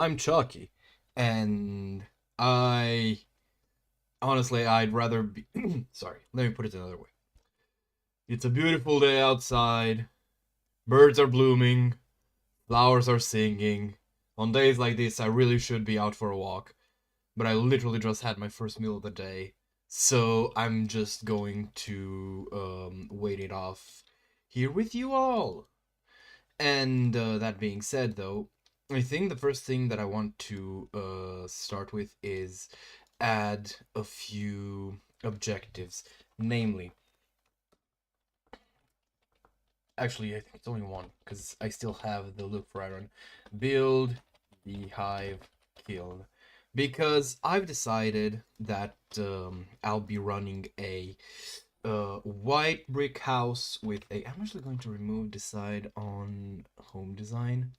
I'm Chucky, and I honestly I'd rather be. Sorry, let me put it another way. It's a beautiful day outside. Birds are blooming. Flowers are singing. On days like this, I really should be out for a walk, but I literally just had my first meal of the day, so I'm just going to wait it off here with you all. And that being said, though, I think the first thing that I want to start with is add a few objectives. Namely, actually, I think it's only one, because I still have the look for iron. Build the hive kiln. Because I've decided that I'll be running a white brick house with a. I'm actually going to remove decide on home design,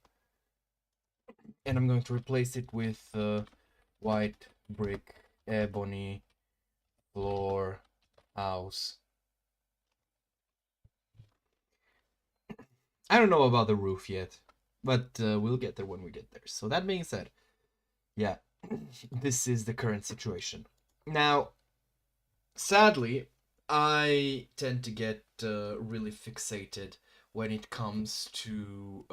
and I'm going to replace it with white brick ebony floor house. I don't know about the roof yet, but we'll get there when we get there. So that being said, yeah, this is the current situation. Now, sadly, I tend to get really fixated when it comes to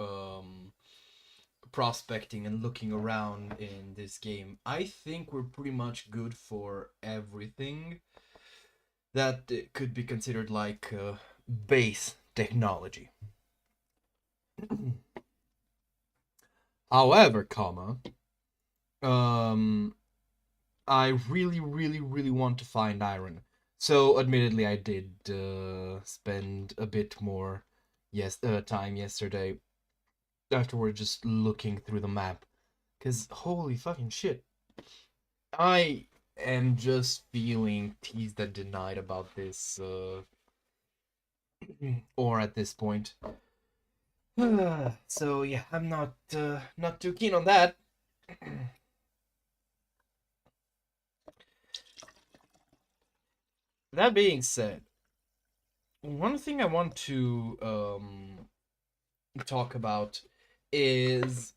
prospecting and looking around in this game. I think we're pretty much good for everything that could be considered like base technology. However, um, I really, really, really want to find iron. So, admittedly, I did spend a bit more time yesterday afterward just looking through the map. Because, holy fucking shit, I am just feeling teased and denied about this, or at this point. So yeah, I'm not too keen on that. That being said, one thing I want to talk about is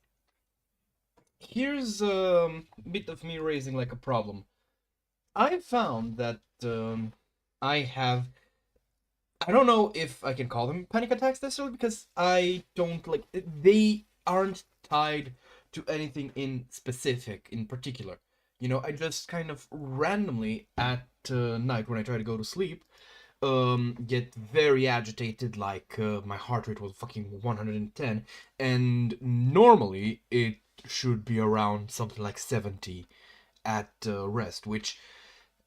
here's a bit of me raising like a problem. I found that I have. I don't know if I can call them panic attacks necessarily because I don't like they aren't tied to anything in specific in particular. You know, I just kind of randomly at night when I try to go to sleep, get very agitated, like my heart rate was fucking 110, and normally it should be around something like 70 at rest, which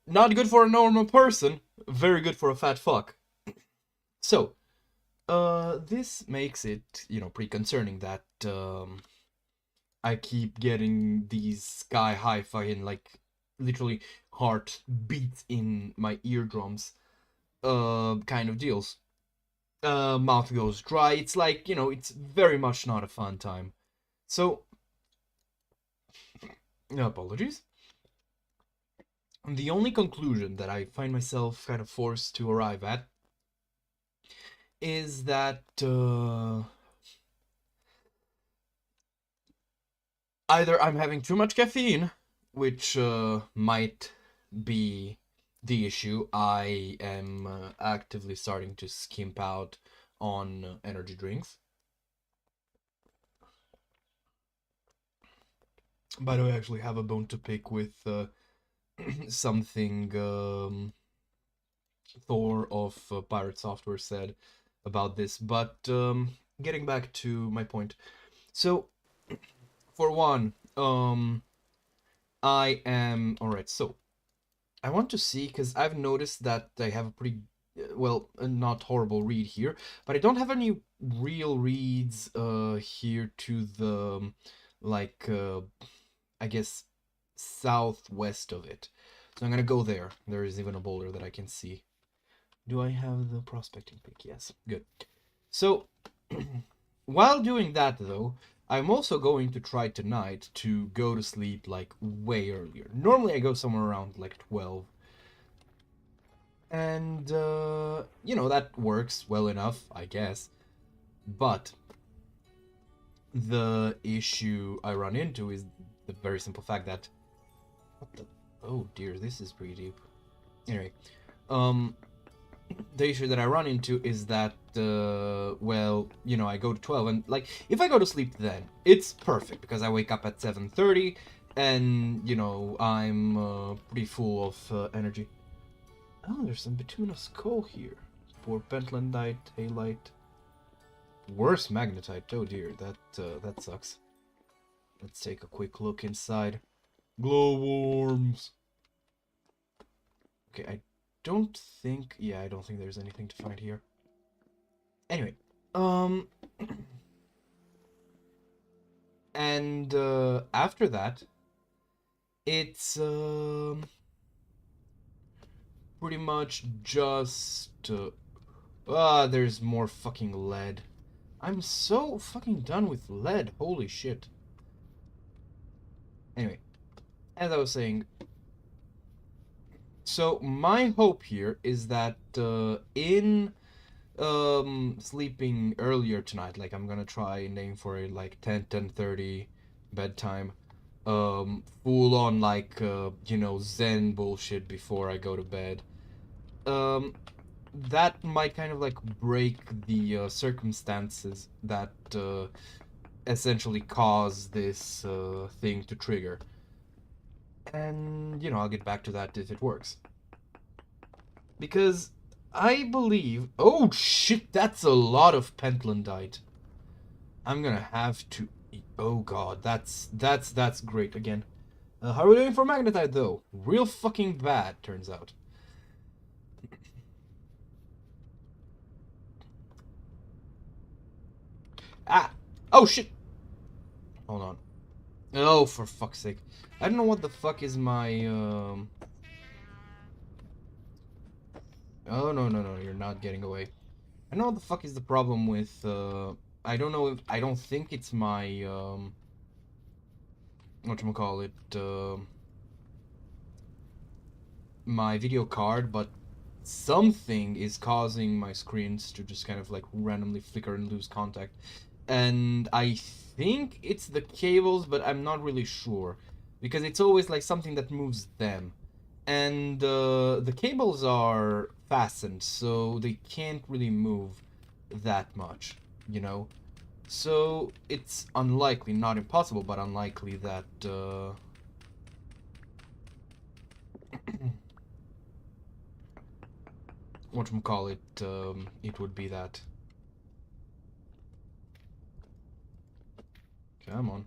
not good for a normal person, very good for a fat fuck. So, this makes it, pretty concerning that I keep getting these sky high fucking like literally heart beats in my eardrums, kind of deals. Mouth goes dry. It's like it's very much not a fun time. So, apologies. The only conclusion that I find myself kind of forced to arrive at is that either I'm having too much caffeine, which might be the issue. I am actively starting to skimp out on energy drinks. By the way, I actually have a bone to pick with something Thor of Pirate Software said about this. But getting back to my point. So, for one, I am alright. So I want to see because I've noticed that I have a pretty well, not horrible read here, but I don't have any real reads here to the like I guess southwest of it. So I'm gonna go there. There is even a boulder that I can see. Do I have the prospecting pick? Yes, good. So while doing that though, I'm also going to try tonight to go to sleep like way earlier. Normally I go somewhere around like 12. And, that works well enough, I guess. But the issue I run into is the very simple fact that... What the... Oh dear, this is pretty deep. Anyway, the issue that I run into is that, well, you know, I go to 12, and, like, if I go to sleep then, it's perfect, because I wake up at 7:30, and, you know, I'm pretty full of energy. Oh, there's some bituminous coal here. Poor pentlandite, halite. Worse magnetite, oh dear, that sucks. Let's take a quick look inside. Glowworms! Okay, I don't think there's anything to find here. Anyway, and after that, it's pretty much just there's more fucking lead. I'm so fucking done with lead. Holy shit. Anyway, as I was saying, so my hope here is that in sleeping earlier tonight, like I'm gonna try and aim for a like 10:30 bedtime, full on like you know, Zen bullshit before I go to bed. That might kind of like break the circumstances that essentially cause this thing to trigger. And, you know, I'll get back to that if it works. Because I believe... Oh, shit, that's a lot of pentlandite. I'm gonna have to... Oh, God, that's great again. How are we doing for magnetite, though? Real fucking bad, turns out. Ah! Oh, shit! Hold on. Oh, for fuck's sake. I don't know what the fuck is my, Oh, no, you're not getting away. I know what the fuck is the problem with, I don't know if... I don't think it's my, whatchamacallit, my video card, but something is causing my screens to just kind of, like, randomly flicker and lose contact. And I think it's the cables, but I'm not really sure. Because it's always, like, something that moves them. And the cables are fastened, so they can't really move that much, you know? So it's unlikely, not impossible, but unlikely that whatchamacallit, it would be that. Come on.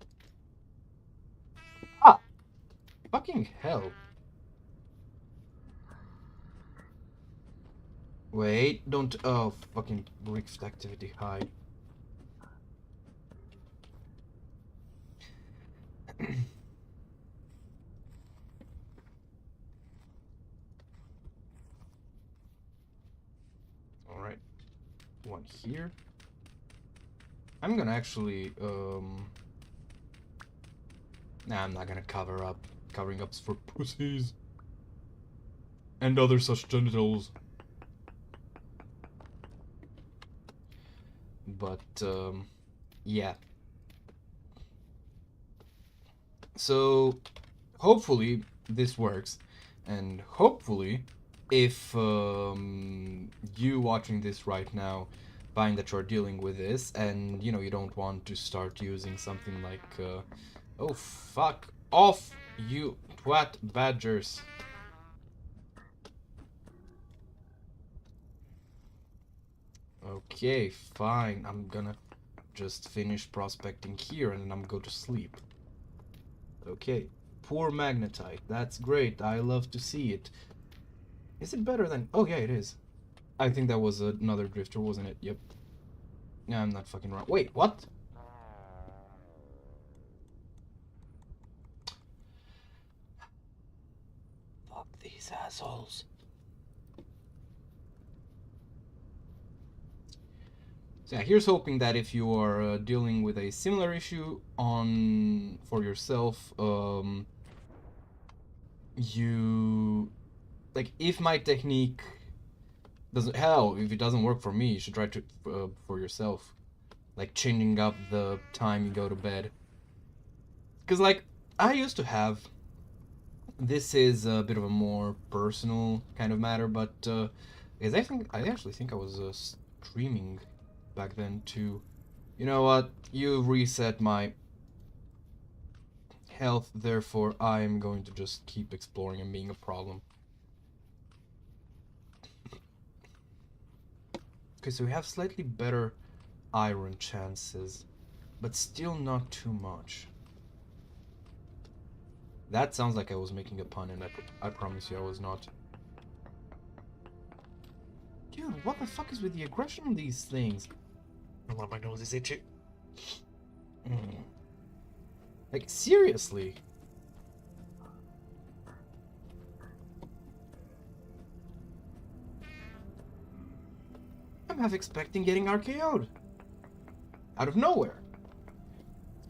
Ah! Fucking hell. Wait, don't... Oh, fucking Rift activity high. Alright. One here. I'm gonna actually, Nah, I'm not gonna cover up. Covering up's for pussies. And other such genitals. But, yeah. So, hopefully this works. And hopefully, if you watching this right now find that you're dealing with this, and, you know, you don't want to start using something like, oh, fuck off, you twat badgers. Okay, fine. I'm gonna just finish prospecting here and then I'm go to sleep. Okay. Poor magnetite. That's great. I love to see it. Is it better than... Oh, yeah, it is. I think that was another drifter, wasn't it? Yep. Yeah, I'm not fucking wrong. Wait, what? Fuck these assholes. So yeah, here's hoping that if you are dealing with a similar issue for yourself, you... Like, if my technique doesn't... Hell, if it doesn't work for me, you should try to for yourself. like changing up the time you go to bed. Because, like, I used to have, this is a bit of a more personal kind of matter, but because I actually think I was streaming back then too. You know what? You reset my health, therefore I am going to just keep exploring and being a problem. Okay, so we have slightly better iron chances, but still not too much. That sounds like I was making a pun, and I promise you I was not. Dude, what the fuck is with the aggression on these things? Oh, my nose is itchy. Like, seriously? I'm half expecting getting RKO'd. Out of nowhere.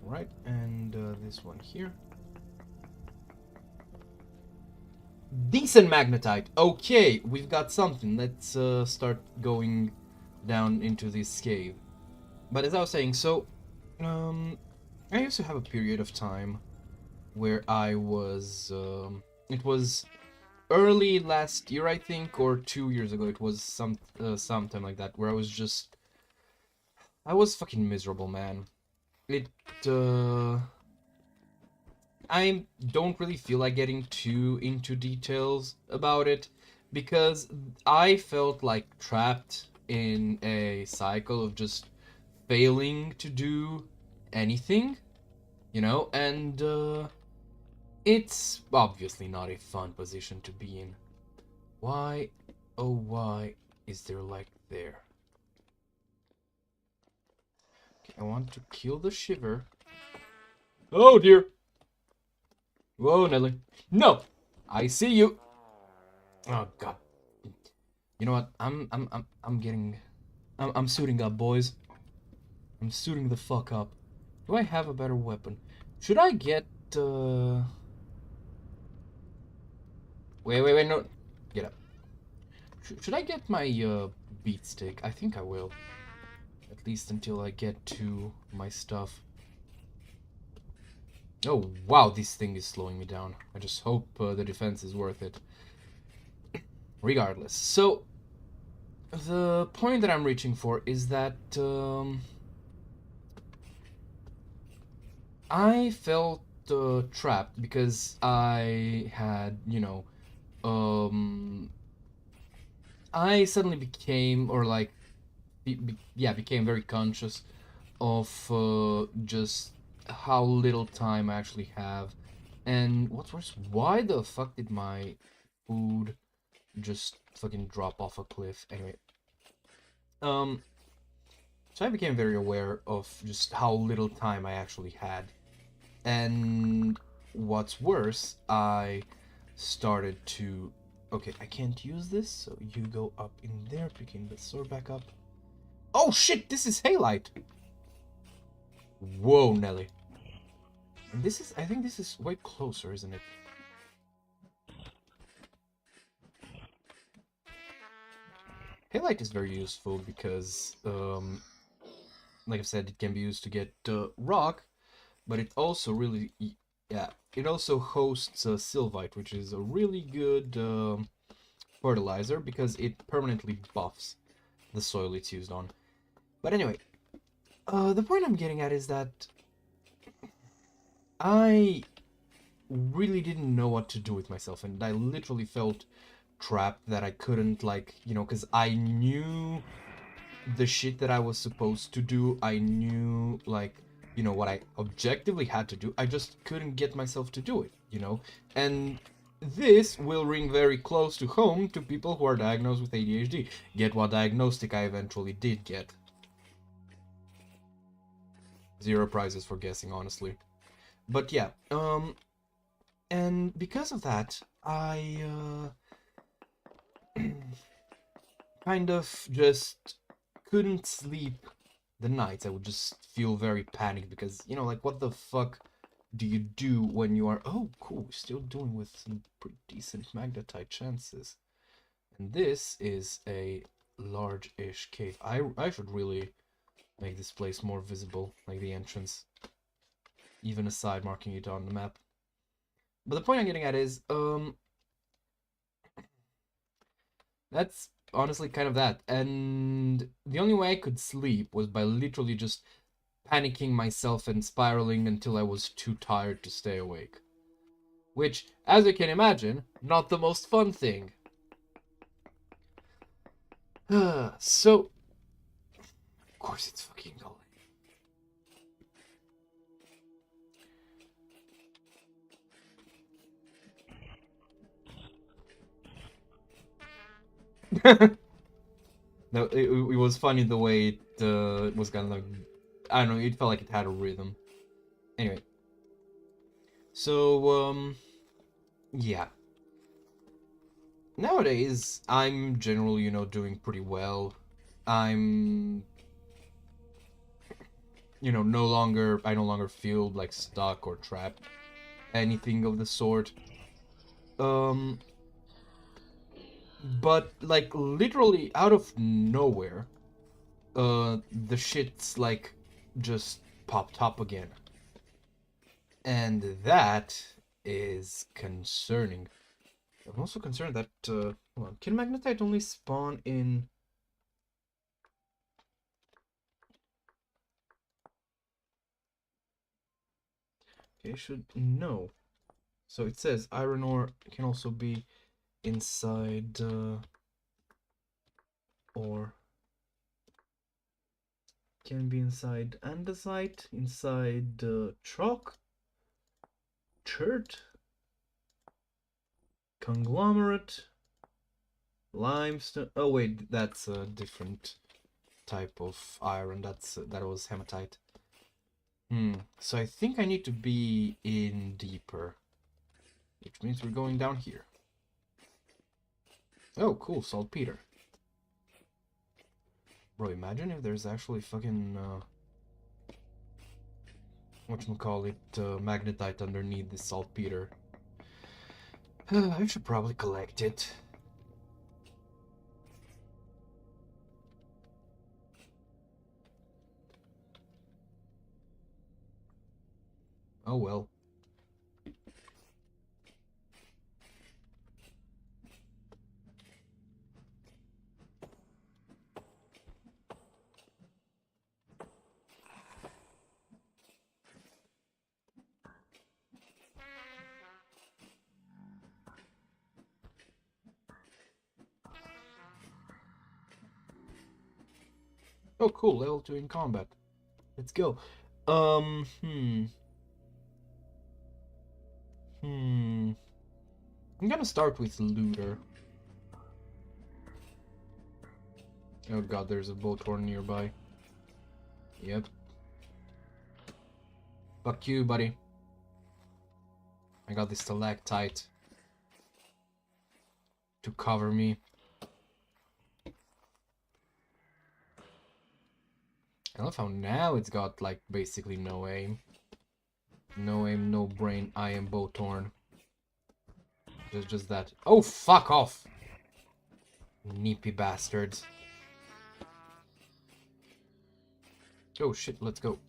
Alright, and this one here. Decent magnetite. Okay, we've got something. Let's start going down into this cave. But as I was saying, so I used to have a period of time where I was it was early last year, I think, or 2 years ago. It was sometime like that, where I was fucking miserable, man. It I don't really feel like getting too into details about it, because I felt like trapped in a cycle of just failing to do anything, you know, and it's obviously not a fun position to be in. Why, oh why is there like there? Okay, I want to kill the shiver. Oh dear. Whoa, Nelly. No! I see you! Oh god. You know what? I'm suiting up, boys. I'm suiting the fuck up. Do I have a better weapon? Should I get wait, no. Get up. Should I get my beat stick? I think I will. At least until I get to my stuff. Oh, wow, this thing is slowing me down. I just hope the defense is worth it. Regardless. So, the point that I'm reaching for is that I felt trapped because I had, you know, I suddenly became, or like, became very conscious of just how little time I actually have. And what's worse, why the fuck did my food just fucking drop off a cliff? Anyway, so I became very aware of just how little time I actually had. And what's worse, I started to... Okay, I can't use this, so you go up in there, picking the sword back up. Oh shit, this is Halite! Whoa, Nelly. And this is, I think this is way closer, isn't it? Halite is very useful because, like I said, it can be used to get rock, but it also really, yeah, it also hosts Sylvite, which is a really good fertilizer because it permanently buffs the soil it's used on. But anyway, the point I'm getting at is that I really didn't know what to do with myself, and I literally felt trapped that I couldn't, like, you know, because I knew the shit that I was supposed to do. I knew, like, you know, what I objectively had to do. I just couldn't get myself to do it, you know? And this will ring very close to home to people who are diagnosed with ADHD. Get what diagnostic I eventually did get. 0 prizes for guessing, honestly. But yeah, and because of that, I kind of just couldn't sleep the nights. I would just feel very panicked because, you know, like, what the fuck do you do when you are... Oh, cool, still doing with some pretty decent magnetite chances. And this is a large-ish cave. I should really make this place more visible, like the entrance. Even aside marking it on the map. But the point I'm getting at is, that's honestly kind of that. And the only way I could sleep was by literally just panicking myself and spiraling until I was too tired to stay awake. Which, as you can imagine, not the most fun thing. So, of course it's fucking going. No, it was funny the way it was kind of like, I don't know, it felt like it had a rhythm. Anyway. So, yeah. Nowadays, I'm generally, doing pretty well. I'm, I no longer feel like stuck or trapped. Anything of the sort. Um, but like literally out of nowhere, the shit's like just popped up again. And that is concerning. I'm also concerned that, hold on, can magnetite only spawn in... Okay, should know. So it says iron ore can also be inside, or can be inside andesite, inside chalk, chert, conglomerate, limestone. Oh wait, that's a different type of iron. That was hematite. So I think I need to be in deeper, which means we're going down here. Oh, cool, saltpeter. Bro, imagine if there's actually fucking whatchamacallit, magnetite underneath this saltpeter. I should probably collect it. Oh well. Oh cool, level 2 in combat. Let's go. I'm gonna start with looter. Oh god, there's a blowtorn nearby. Yep. Fuck you, buddy. I got this stalactite to cover me. I love how now it's got, like, basically no aim. No aim, no brain, I am blowtorn. Just that. Oh, fuck off! Neepy bastards. Oh shit, let's go.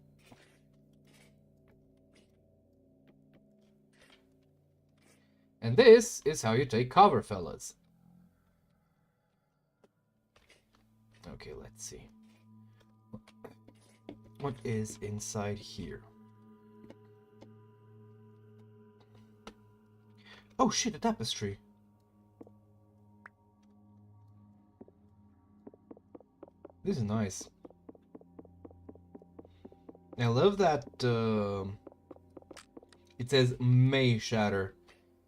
And this is how you take cover, fellas. Okay, let's see. What is inside here? Oh shit, a tapestry. This is nice. I love that it says may shatter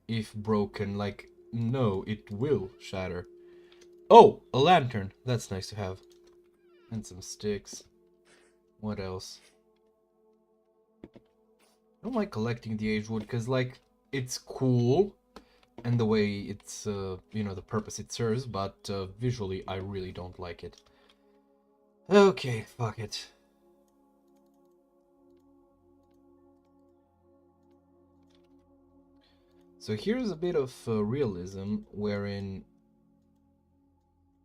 if broken. Like, no, it will shatter. Oh, a lantern. That's nice to have. And some sticks. What else? I don't like collecting the aged wood because, like, it's cool and the way it's, the purpose it serves, but visually I really don't like it. Okay, fuck it. So here's a bit of realism wherein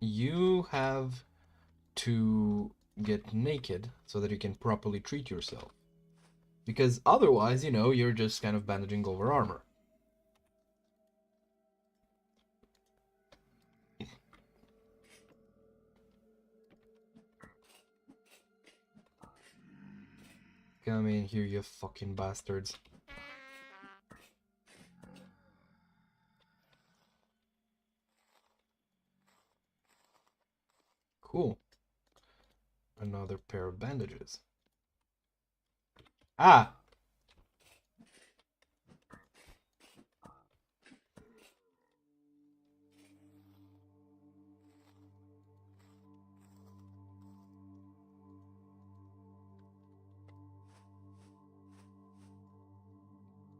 you have to get naked so that you can properly treat yourself. Because otherwise, you know, you're just kind of bandaging over armor. Come in here, you fucking bastards. Cool. Another pair of bandages. Ah!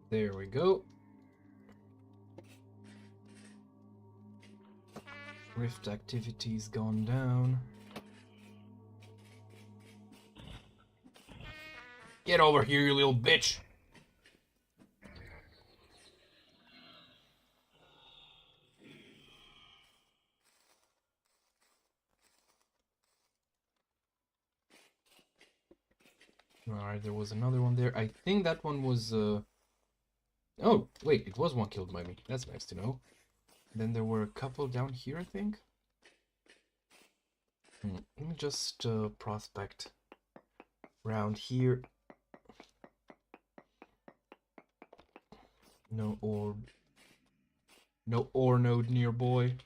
There we go. Rift activity's gone down. Get over here, you little bitch! Alright, there was another one there. I think that one was, Oh, wait, it was one killed by me. That's nice to know. Then there were a couple down here, I think. Let me just prospect around here. No orb. No ore node nearby.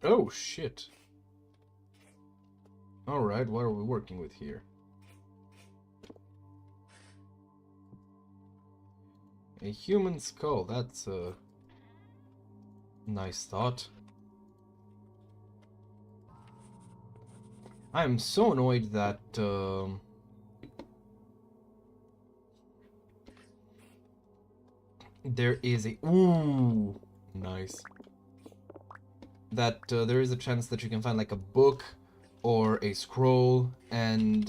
Oh, shit. Alright, what are we working with here? A human skull, that's a nice thought. I am so annoyed that there is a... Ooh, nice. That there is a chance that you can find like a book or a scroll and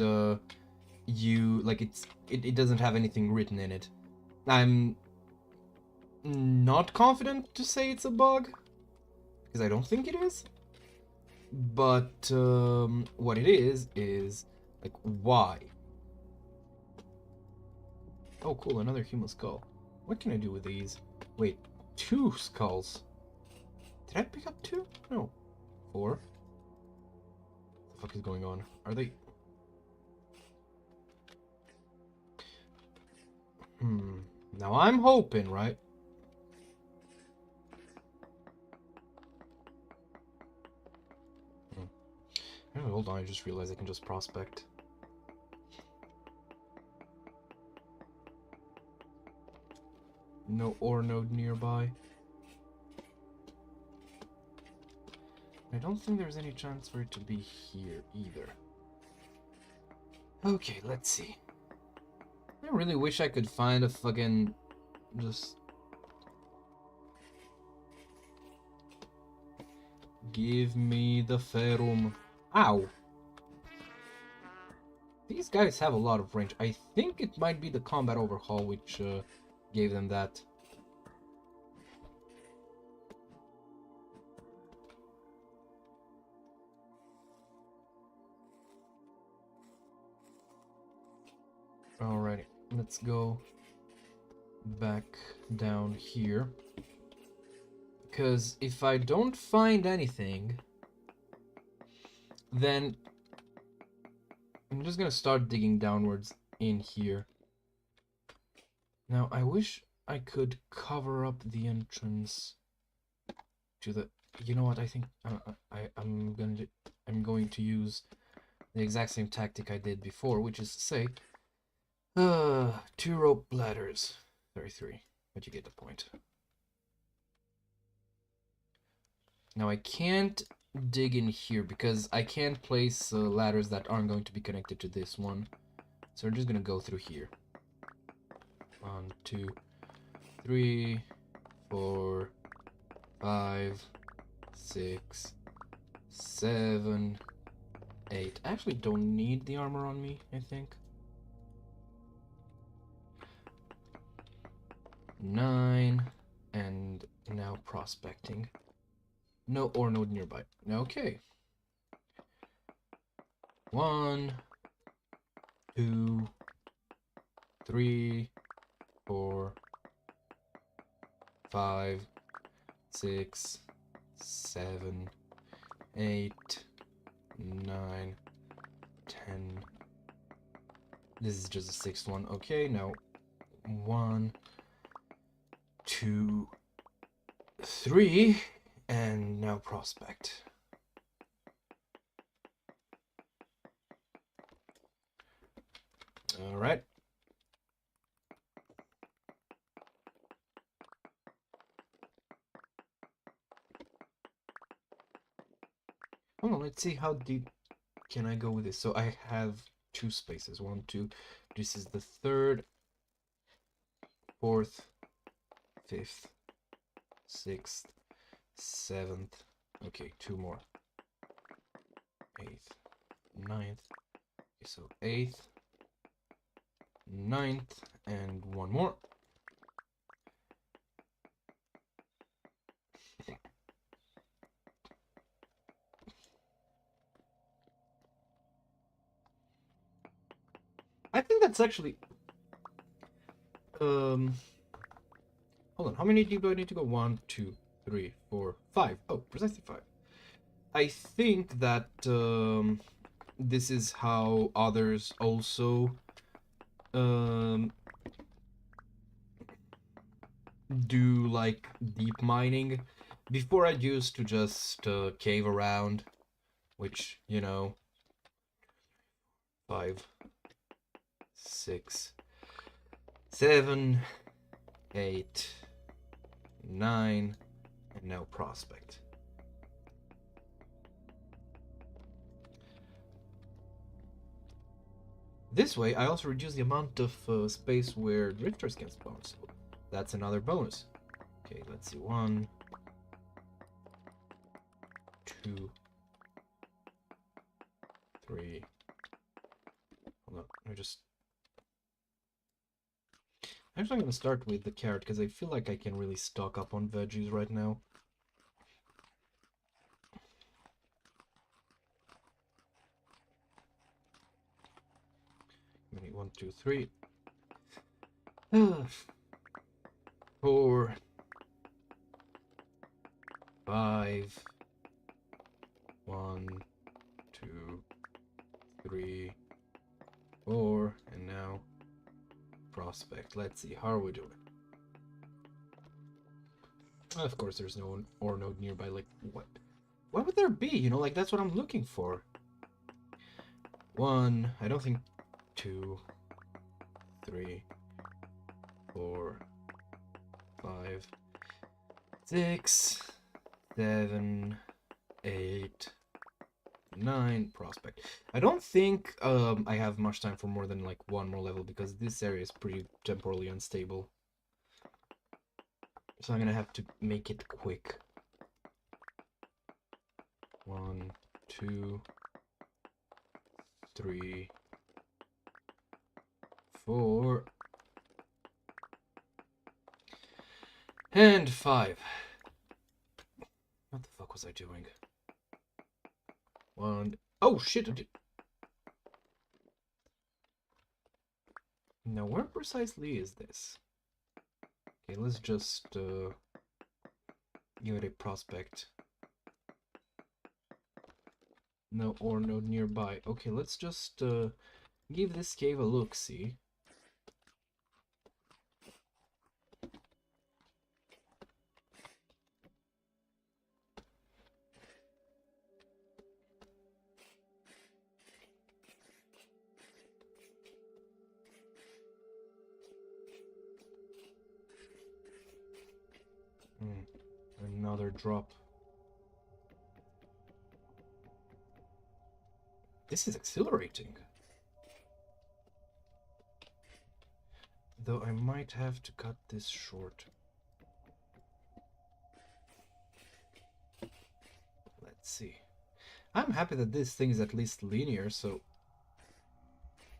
you like it doesn't have anything written in it. I'm not confident to say it's a bug because I don't think it is, but what it is like, why? Oh cool, another human skull. What can I do with these? Wait, 2 skulls. Did I pick up 2? No. 4. What the fuck is going on? Are they... Now I'm hoping, right? Oh, hold on, I just realized I can just prospect. No ore node nearby. I don't think there's any chance for it to be here either. Okay, let's see. I really wish I could find a fucking... just... Give me the ferrum. Ow! These guys have a lot of range. I think it might be the combat overhaul which gave them that. Alrighty, let's go back down here. Because if I don't find anything, then I'm just gonna start digging downwards in here. Now, I wish I could cover up the entrance to the... You know what? I think I'm going to use the exact same tactic I did before, which is to say, 2 rope ladders. 33, but you get the point. Now I can't dig in here because I can't place ladders that aren't going to be connected to this one. So we're just gonna go through here. 1, 2, 3, 4, 5, 6, 7, 8. I actually don't need the armor on me, I think. 9, and now prospecting. No ore node nearby. Okay. 1, 2, 3, 4, 5, 6, 7, 8, 9, 10. This is just the sixth one. Okay, now 1, 2, 3, and now prospect. All right. Hold on, let's see how deep can I go with this. So I have 2 spaces. 1, 2. This is the 3rd, 4th, 5th, 6th, 7th. Okay, 2 more. 8th, 9th. Okay, so 8th, 9th, and 1 more. I think that's actually hold on, how many deep do I need to go? 1, 2, 3, 4, 5. Oh, precisely 5. I think that this is how others also do like deep mining. Before I used to just cave around, which, you know, 5, 6, 7, 8, 9, and now prospect. This way, I also reduce the amount of space where drifters can spawn, so that's another bonus. Okay, let's see. 1, 2, 3. Hold on, let me just... Actually, I'm gonna start with the carrot because I feel like I can really stock up on veggies right now. Maybe 1, 2, 3. 4, 5. 1, 2, 3, 4, and now prospect. Let's see, how are we doing? Of course, there's no ore node nearby. Like, what? What would there be? You know, like, that's what I'm looking for. 1, I don't think 2, 3, 4, 5, 6, 7, 8, 9, prospect. I don't think I have much time for more than like 1 more level because this area is pretty temporally unstable. So I'm gonna have to make it quick. 1, 2, 3, 4, and 5. What the fuck was I doing? 1. Oh shit! I did. Now, where precisely is this? Okay, let's just give it a prospect. No ore node nearby. Okay, let's just give this cave a look-see. Another drop. This is exhilarating. Though I might have to cut this short. Let's see. I'm happy that this thing is at least linear, so...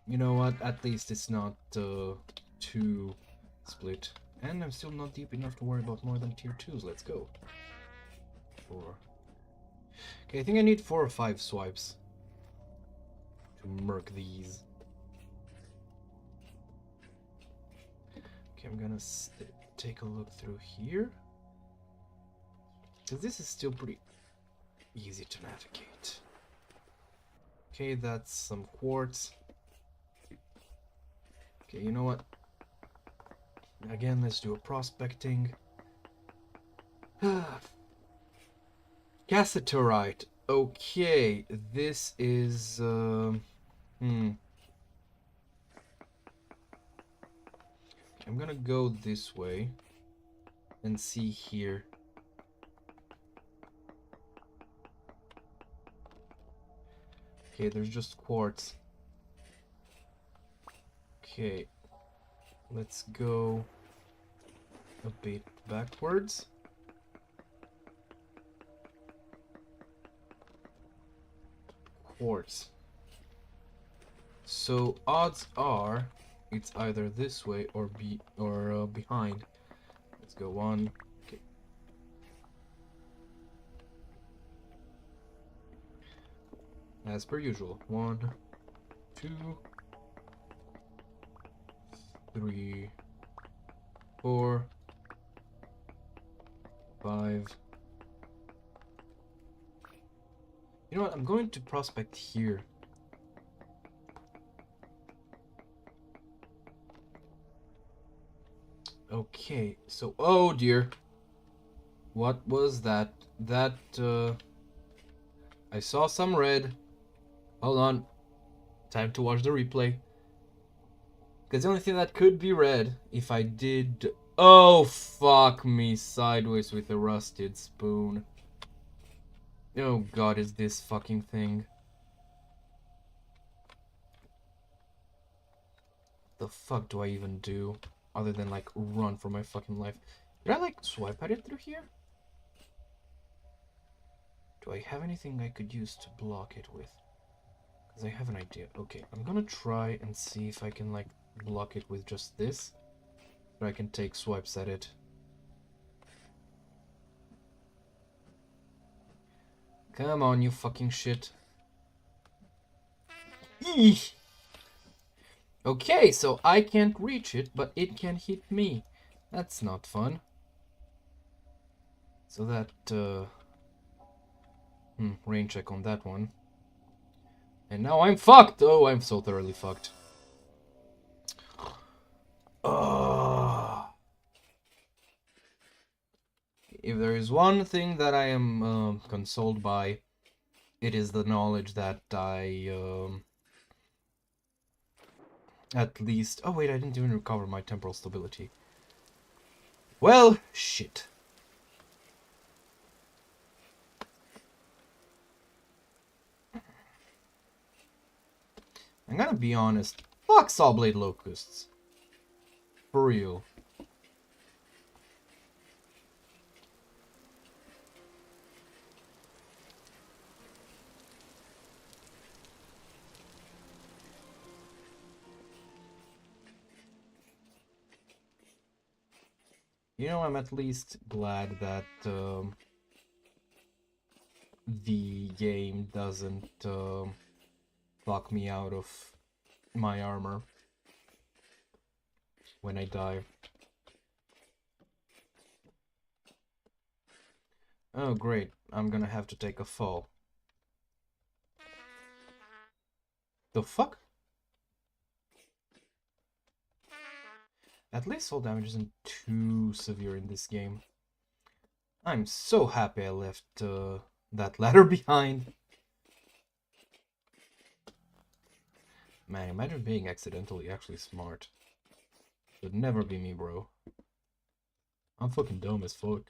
You know what? At least it's not too split. And I'm still not deep enough to worry about more than tier 2s. Let's go. 4. Okay, I think I need 4 or 5 swipes to murk these. Okay, I'm gonna take a look through here. Because this is still pretty easy to navigate. Okay, that's some quartz. Okay, you know what? Again, let's do a prospecting. Cassiterite. Okay, this is... I'm gonna go this way and see here. Okay, there's just quartz. Okay, let's go a bit backwards. Quartz. So odds are it's either this way or behind. Let's go 1. Okay. As per usual. 1, 2, 3, 4, 5. You know what? I'm going to prospect here. Okay, so oh dear. What was that? I saw some red. Hold on. Time to watch the replay. Because the only thing that could be red if I did... Oh, fuck me. Sideways with a rusted spoon. Oh god, is this fucking thing. The fuck do I even do? Other than, like, run for my fucking life. Did I, like, swipe at it through here? Do I have anything I could use to block it with? Because I have an idea. Okay, I'm gonna try and see if I can, like, block it with just this. Or I can take swipes at it. Come on, you fucking shit. Eesh. Okay, so I can't reach it, but it can hit me. That's not fun. So that, rain check on that one. And now I'm fucked! Oh, I'm so thoroughly fucked. If there is one thing that I am consoled by, it is the knowledge that I, at least... Oh wait, I didn't even recover my temporal stability. Well, shit. I'm gonna be honest. Fuck Sawblade Locusts. For real. You know, I'm at least glad that the game doesn't lock me out of my armor when I die. Oh great, I'm gonna have to take a fall. The fuck? At least fall damage isn't too severe in this game. I'm so happy I left that ladder behind. Man, imagine being accidentally actually smart. Would never be me, bro. I'm fucking dumb as fuck.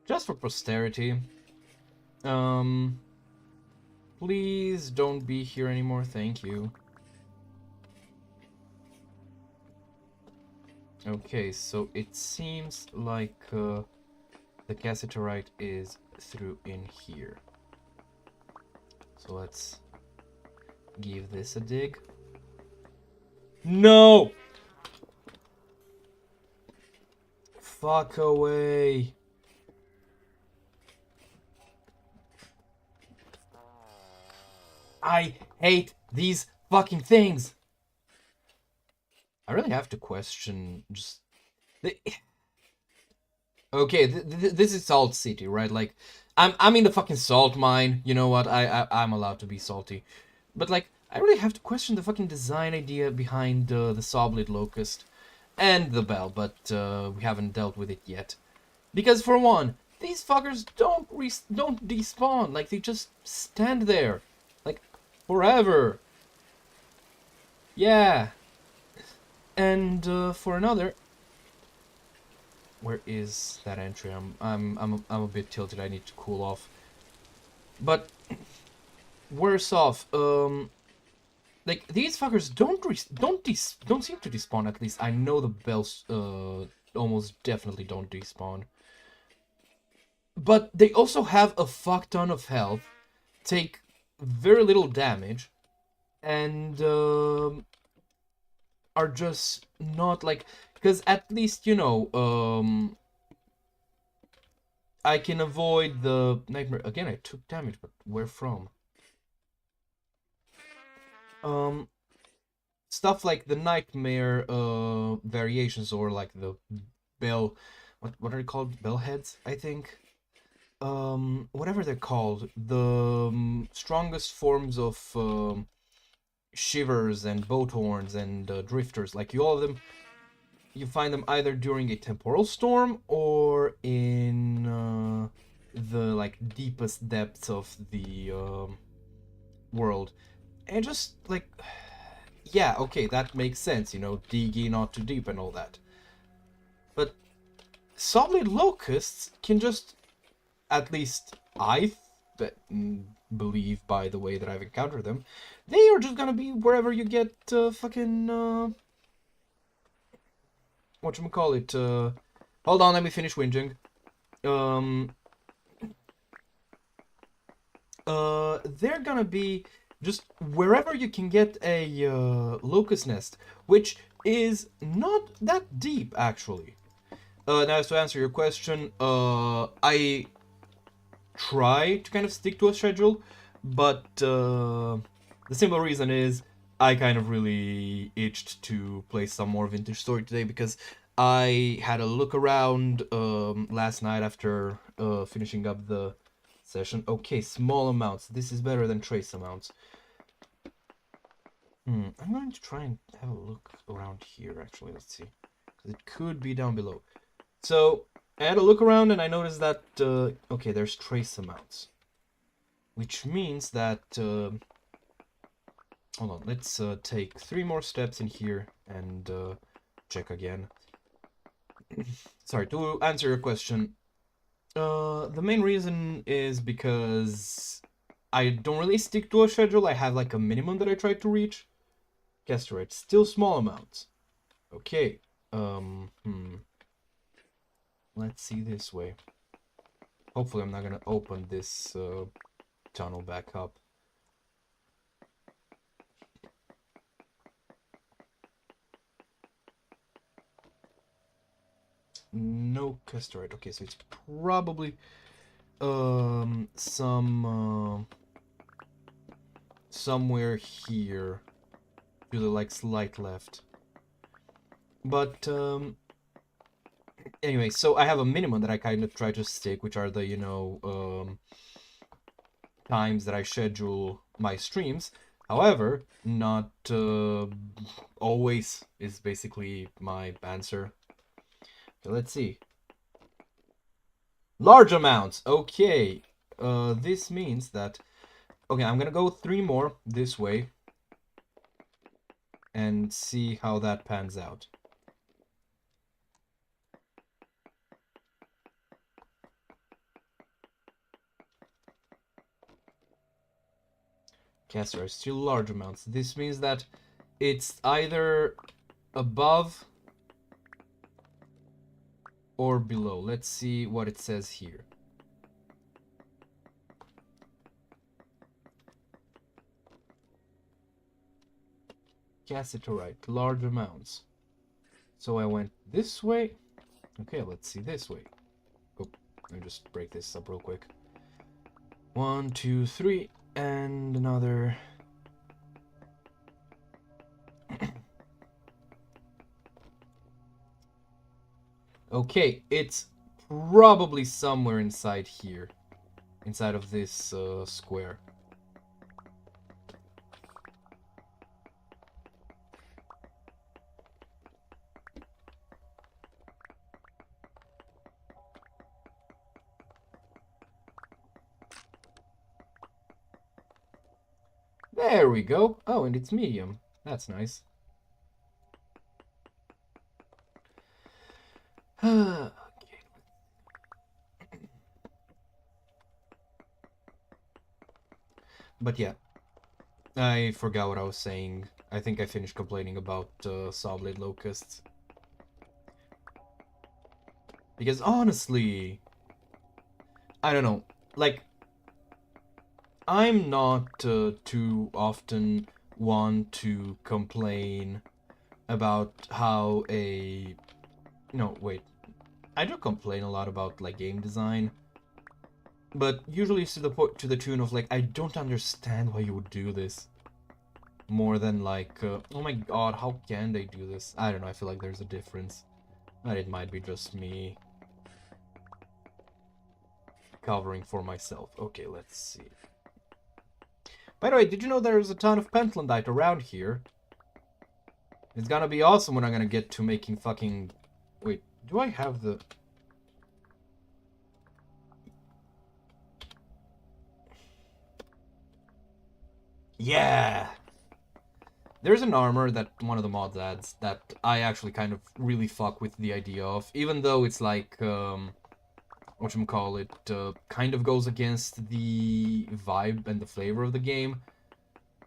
Just for posterity, please don't be here anymore, thank you. Okay, so it seems like the cassiterite is through in here. So let's give this a dig. No! Fuck away. I hate these fucking things. I really have to question just the... Okay, this is Salt City, right? Like, I'm in the fucking salt mine. You know what? I'm allowed to be salty, but like, I really have to question the fucking design idea behind the Sawblade Locust and the Bell, but we haven't dealt with it yet. Because for one, these fuckers don't despawn. Like, they just stand there, like, forever. Yeah. And for another, where is that entry? I'm a bit tilted. I need to cool off. But worse off, like these fuckers don't seem to despawn. At least I know the bells almost definitely don't despawn. But they also have a fuck ton of health, take very little damage, and are just not like, because at least you know I can avoid the nightmare. Again, I took damage, but where from? Um, Stuff like the nightmare variations, or like the bell, what are they called? Bell heads, I think. Whatever they're called, the strongest forms of shivers and boat horns and drifters, like all of them, you find them either during a temporal storm or in the like deepest depths of the world. And just like, yeah, okay, that makes sense, you know, digging not too deep and all that. But solid locusts can just, at least I believe by the way that I've encountered them, they are just gonna be wherever you get fucking whatchamacallit, hold on, let me finish whinging. Um, they're gonna be just wherever you can get a locust nest, which is not that deep, actually. Now, to answer your question, I try to kind of stick to a schedule, but the simple reason is I kind of really itched to play some more Vintage Story today, because I had a look around last night after finishing up the session. Okay, small amounts. This is better than trace amounts. I'm going to try and have a look around here, actually. Let's see. It could be down below. So, I had a look around and I noticed that, okay, there's trace amounts. Which means that, hold on, let's take 3 more steps in here and check again. Sorry, to answer your question, the main reason is because I don't really stick to a schedule. I have like a minimum that I try to reach. Guess right, still small amounts. Okay, let's see this way. Hopefully I'm not gonna open this tunnel back up. No casterite. Okay, so it's probably some somewhere here to the like slight left. But anyway, so I have a minimum that I kind of try to stick, which are the, you know, times that I schedule my streams. However, not always is basically my answer. Okay, let's see. Large amounts. Okay. This means that, okay, I'm gonna go 3 more this way and see how that pans out. Caster are still large amounts. This means that it's either above or below? Let's see what it says here. Cassiterite, large amounts. So I went this way. Okay, let's see this way. Oh, let me just break this up real quick. 1, 2, 3, and another. Okay, it's probably somewhere inside here. Inside of this square. There we go. Oh, and it's medium. That's nice. Okay. But yeah, I forgot what I was saying. I think I finished complaining about Sawblade Locusts. Because honestly, I don't know, like, I'm not too often one to complain about how a... No, wait. I do complain a lot about, like, game design. But usually it's to the tune of, like, I don't understand why you would do this. More than, like, oh my god, how can they do this? I don't know, I feel like there's a difference. But it might be just me covering for myself. Okay, let's see. By the way, did you know there's a ton of pentlandite around here? It's gonna be awesome when I'm gonna get to making fucking... Wait, do I have the... Yeah! There's an armor that one of the mods adds that I actually kind of really fuck with the idea of, even though it's like, whatchamacallit, kind of goes against the vibe and the flavor of the game.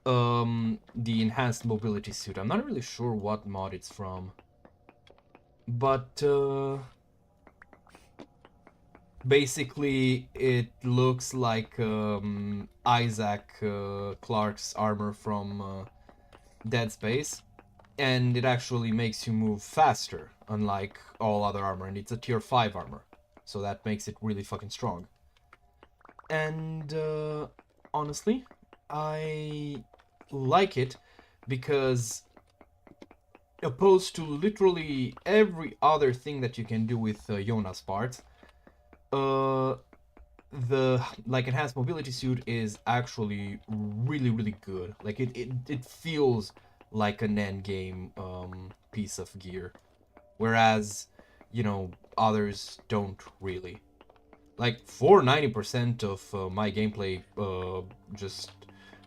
The enhanced mobility suit. I'm not really sure what mod it's from. But, basically, it looks like, Isaac Clarke's armor from, Dead Space, and it actually makes you move faster, unlike all other armor, and it's a tier 5 armor, so that makes it really fucking strong. And honestly, I like it because, opposed to literally every other thing that you can do with Jonas parts, the like enhanced mobility suit is actually really good. Like it feels like an end game piece of gear, whereas, you know, others don't really. Like for 90% of my gameplay, just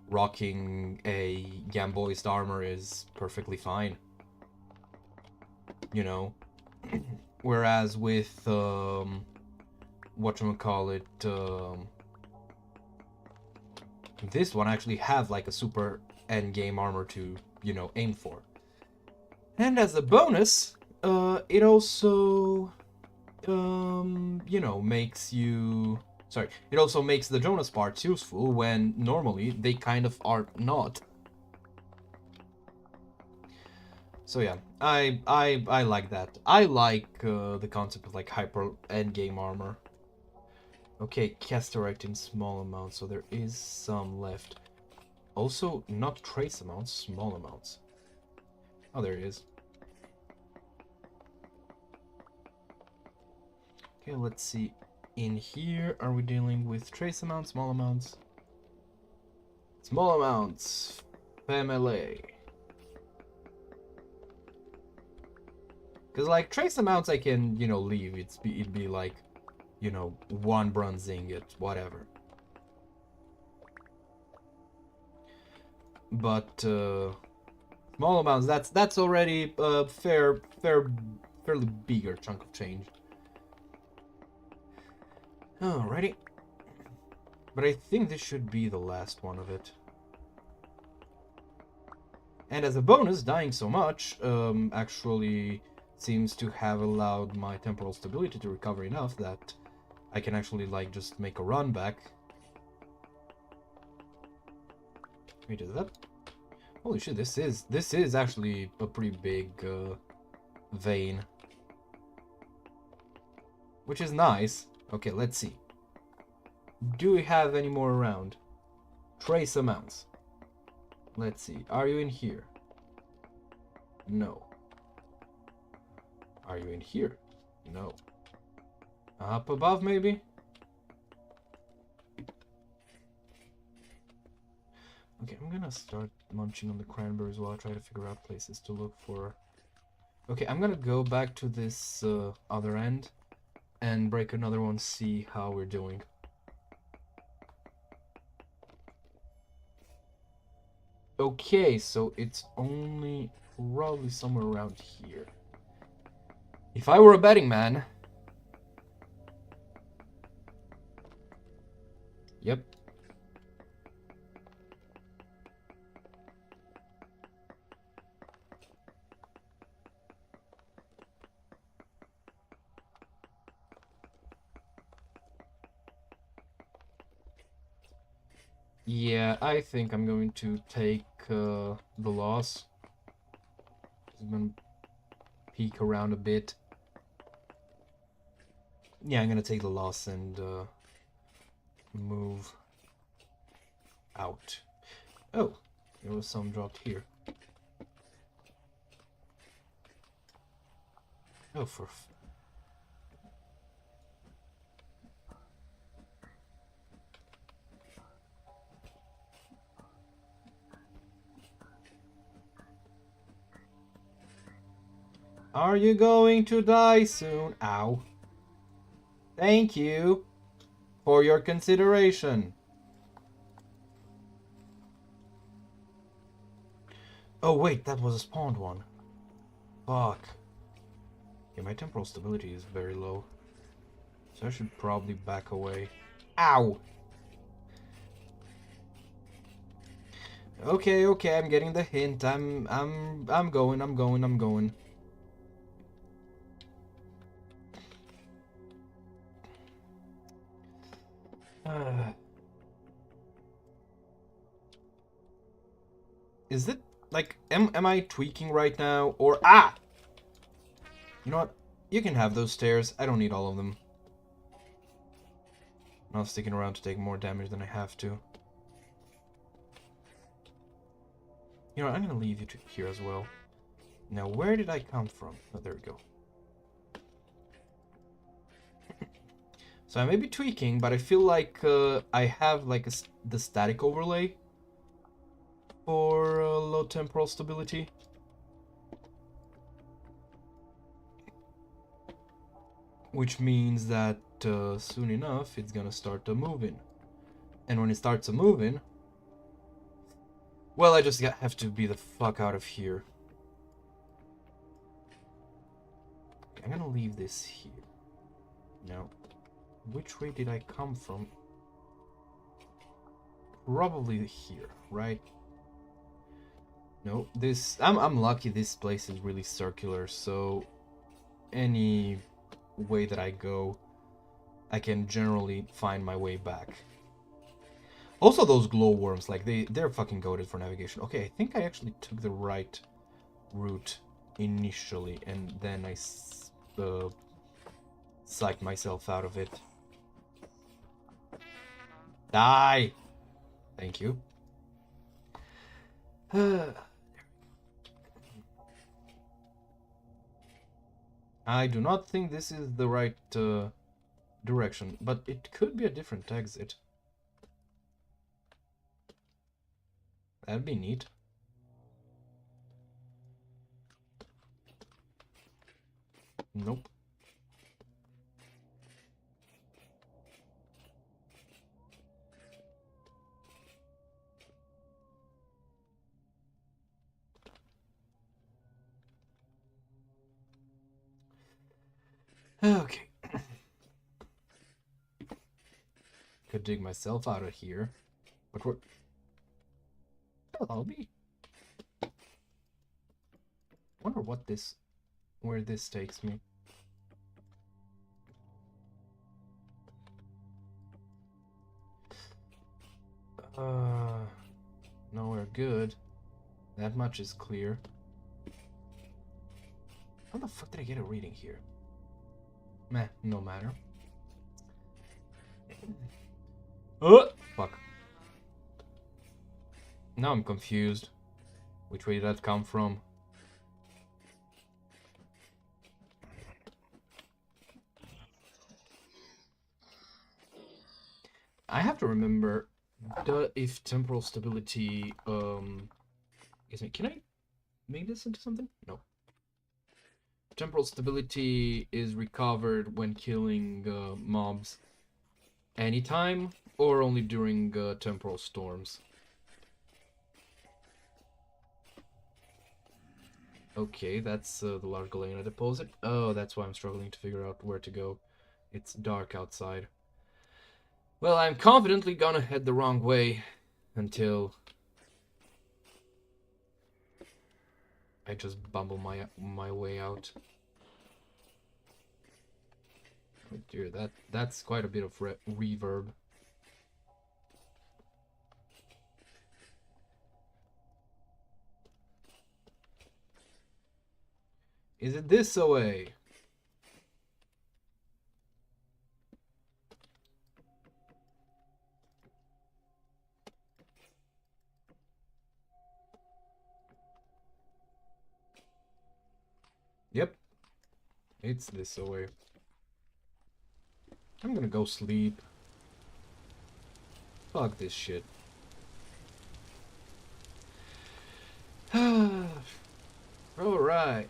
rocking a Gamboist armor is perfectly fine, you know. Whereas with whatchamacallit, this one actually have like a super endgame armor to, you know, aim for. And as a bonus, it also, you know, makes you... Sorry, it also makes the Jonas parts useful when normally they kind of are not. So yeah, I like that. I like the concept of like hyper endgame armor. Okay, casterite in small amounts, so there is some left. Also, not trace amounts, small amounts. Oh, there it is. Okay, let's see. In here, are we dealing with trace amounts, small amounts? Small amounts. Family. Because, like, trace amounts I can, you know, leave. It'd be like, you know, 1 bronze ingot, whatever. But small amounts, that's already a fairly bigger chunk of change. Alrighty. But I think this should be the last one of it. And as a bonus, dying so much actually seems to have allowed my temporal stability to recover enough that I can actually, like, just make a run back. Wait, is that... Holy shit, this is actually a pretty big vein. Which is nice. Okay, let's see. Do we have any more around? Trace amounts. Let's see. Are you in here? No. Are you in here? No. Up above, maybe? Okay, I'm gonna start munching on the cranberries while I try to figure out places to look for. Okay, I'm gonna go back to this other end and break another one, see how we're doing. Okay, so it's only probably somewhere around here. If I were a betting man... Yep. Yeah, I think I'm going to take the loss. I'm gonna peek around a bit. Yeah, I'm gonna take the loss and move out. Oh, there was some dropped here. Oh, for... Are you going to die soon? Ow. Thank you for your consideration. Oh wait, that was a spawned one. Fuck. Yeah, my temporal stability is very low. So I should probably back away. Ow! Okay, okay, I'm getting the hint. I'm going. Is it like am I tweaking right now or you know what? You can have those stairs. I don't need all of them. I'm not sticking around to take more damage than I have to. You know what? I'm gonna leave you here as well. Now, where did I come from? Oh, there we go. So I may be tweaking, but I feel like I have like the static overlay for low temporal stability. Which means that soon enough it's gonna start moving. And when it starts moving, well, I just have to be the fuck out of here. I'm gonna leave this here. Now, which way did I come from? Probably here, right? No, this... I'm lucky this place is really circular, so any way that I go, I can generally find my way back. Also, those glowworms, like, they're fucking goated for navigation. Okay, I think I actually took the right route initially, and then I psyched myself out of it. Die! Thank you. I do not think this is the right direction, but it could be a different exit. That'd be neat. Nope. Okay. Could dig myself out of here, but we're... Hello, me. Wonder what this where this takes me. Nowhere good. That much is clear. How the fuck did I get a reading here? Meh, no matter. Oh! Fuck. Now I'm confused. Which way did that come from? I have to remember if temporal stability can I make this into something? No. Temporal stability is recovered when killing mobs anytime or only during temporal storms. Okay, that's the large galena deposit. Oh, that's why I'm struggling to figure out where to go. It's dark outside. Well, I'm confidently gonna head the wrong way until I just bumble my way out. Oh dear, that's quite a bit of reverb. Is it this way? Yep. It's this way. I'm gonna go sleep. Fuck this shit. Alright.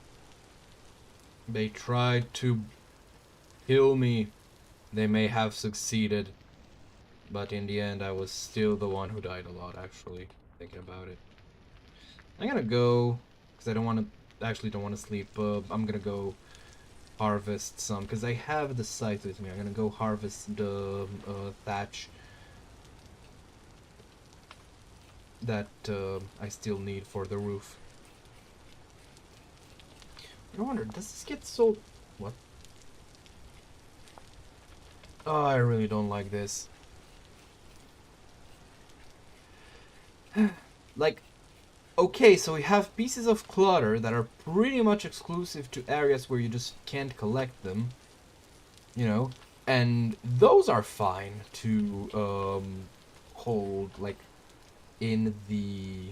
They tried to kill me. They may have succeeded. But in the end, I was still the one who died a lot, actually. Thinking about it. I'm gonna go, because I don't want to, actually don't want to sleep. I'm gonna go harvest some, because I have the scythe with me. I'm gonna go harvest the thatch that I still need for the roof. I wonder, does this get sold? What? Oh, I really don't like this. Like, okay, so we have pieces of clutter that are pretty much exclusive to areas where you just can't collect them. You know? And those are fine to hold, like, in the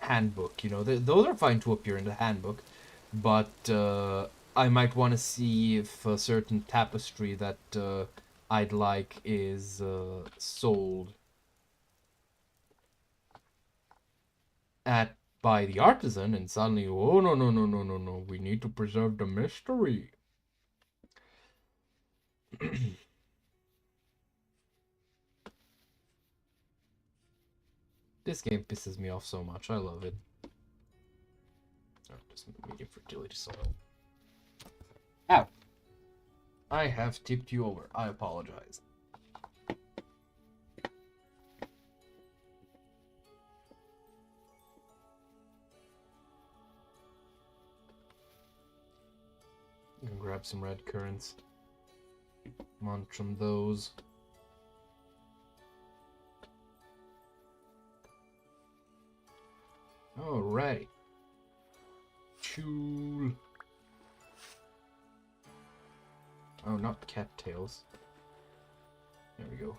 handbook, you know, those are fine to appear in the handbook, but I might want to see if a certain tapestry that I'd like is sold by the artisan, and suddenly, oh no, we need to preserve the mystery. This game pisses me off so much. I love it. Oh, just medium fertility soil. Ow! I have tipped you over. I apologize. I'm gonna grab some red currants. Munch on those. Alright. Cool. Oh, not cattails. There we go.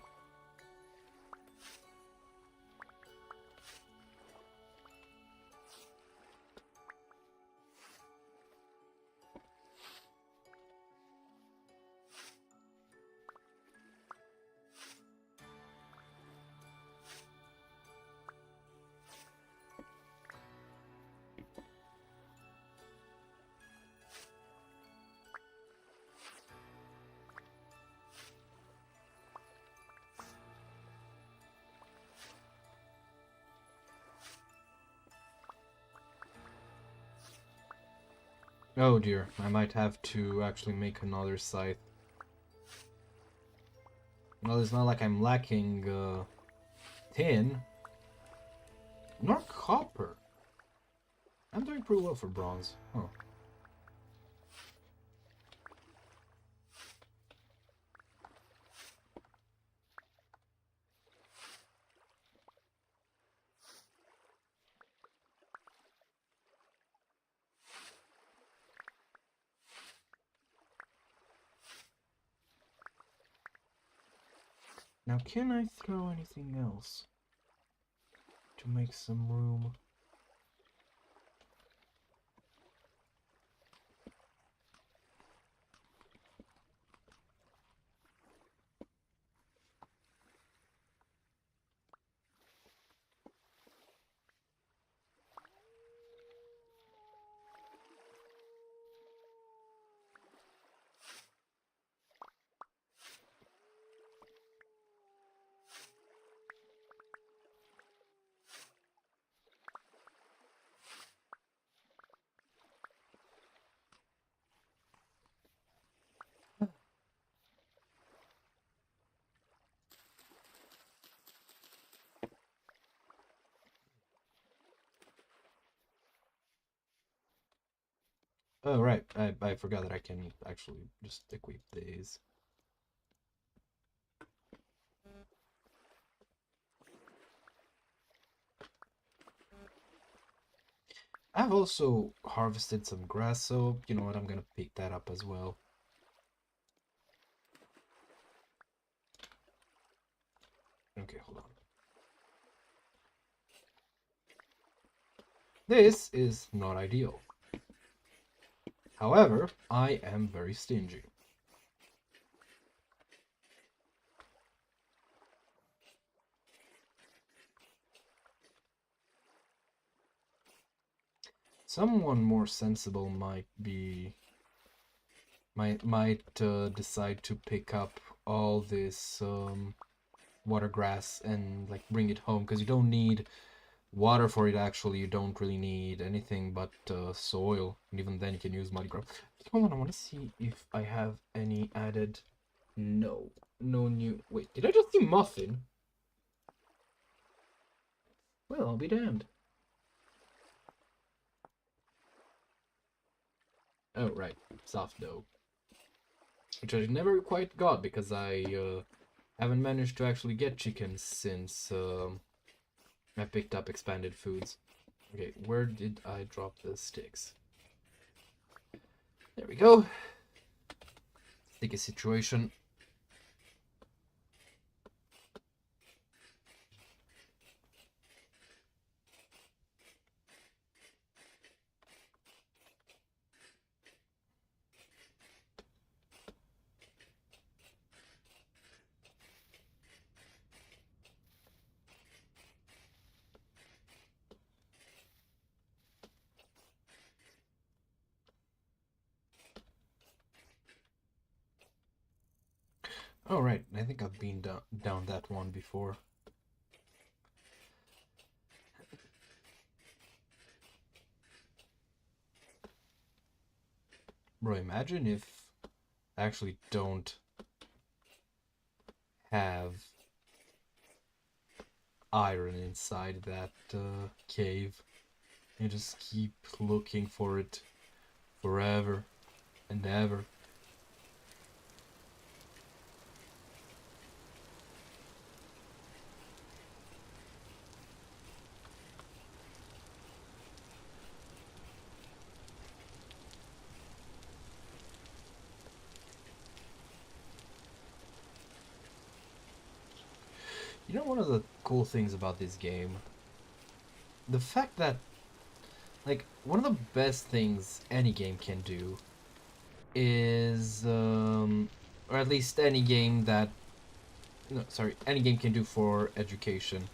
Oh dear, I might have to actually make another scythe. Well, it's not like I'm lacking tin. Nor copper. I'm doing pretty well for bronze. Huh. Now, can I throw anything else to make some room? Oh, right. I forgot that I can actually just equip these. I've also harvested some grass, so you know what? I'm gonna pick that up as well. Okay, hold on. This is not ideal. However, I am very stingy. Someone more sensible might decide to pick up all this water grass and like bring it home, because you don't need water for it. Actually, you don't really need anything but soil, and even then you can use muddy grub. Hold on, I want to see if I have any added. No new. Wait, did I just see muffin? Well, I'll be damned. Oh, right. Soft dough. Which I never quite got because I haven't managed to actually get chickens since I picked up expanded foods. Okay, where did I drop the sticks? There we go. Sticky situation. Oh, right. I think I've been down that one before. Bro, imagine if I actually don't have iron inside that cave. And just keep looking for it forever and ever. You know, one of the cool things about this game, the fact that, like, one of the best things any game can do is, or at least any game that, no, sorry, any game can do for education,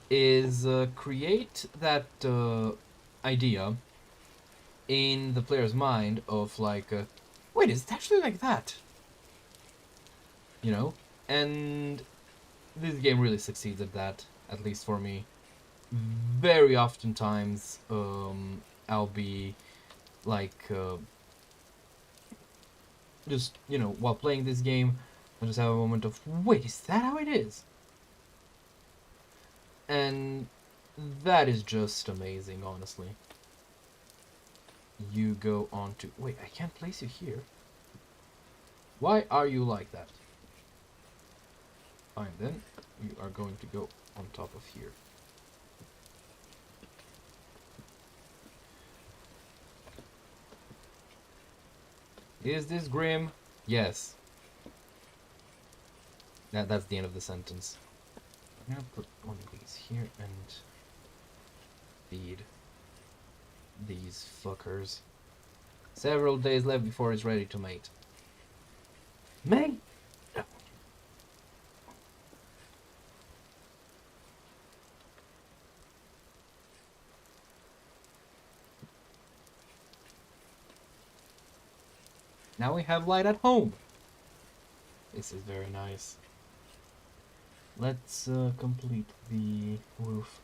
is create that idea in the player's mind of, like, wait, is it actually like that? You know? And this game really succeeds at that, at least for me. Very oftentimes, I'll be like, just, you know, while playing this game, I just have a moment of, wait, is that how it is? And That is just amazing, honestly. You go on to... Wait, I can't place you here. Why are you like that? Fine, then. You are going to go on top of here. Is this grim? Yes. That's the end of the sentence. I'm gonna put one of these here and feed these fuckers. Several days left before it's ready to mate. Mate! Now we have light at home. This is very nice. Let's complete the roof.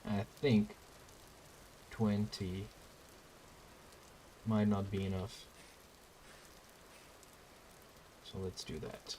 I think 20 might not be enough. So let's do that.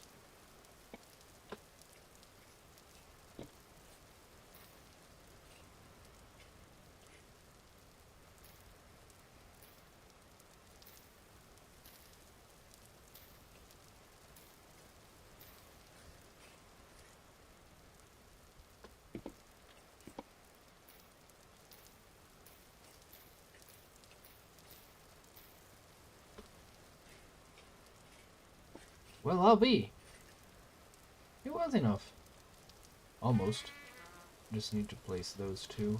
Well, I'll be. It was enough. Almost. Just need to place those two.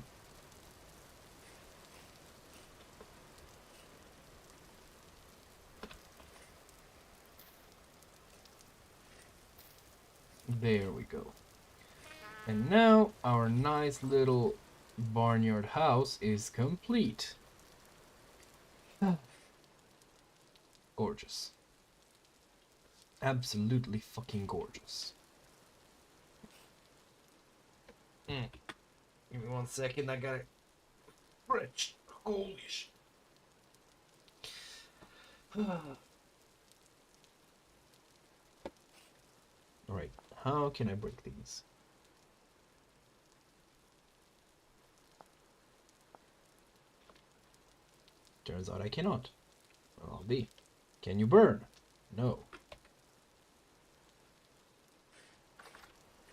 There we go. And now our nice little barnyard house is complete. Gorgeous. Absolutely fucking gorgeous. Give me 1 second, I gotta stretch. Holy shit. Alright, how can I break these? Turns out I cannot. Well, I'll be. Can you burn? No.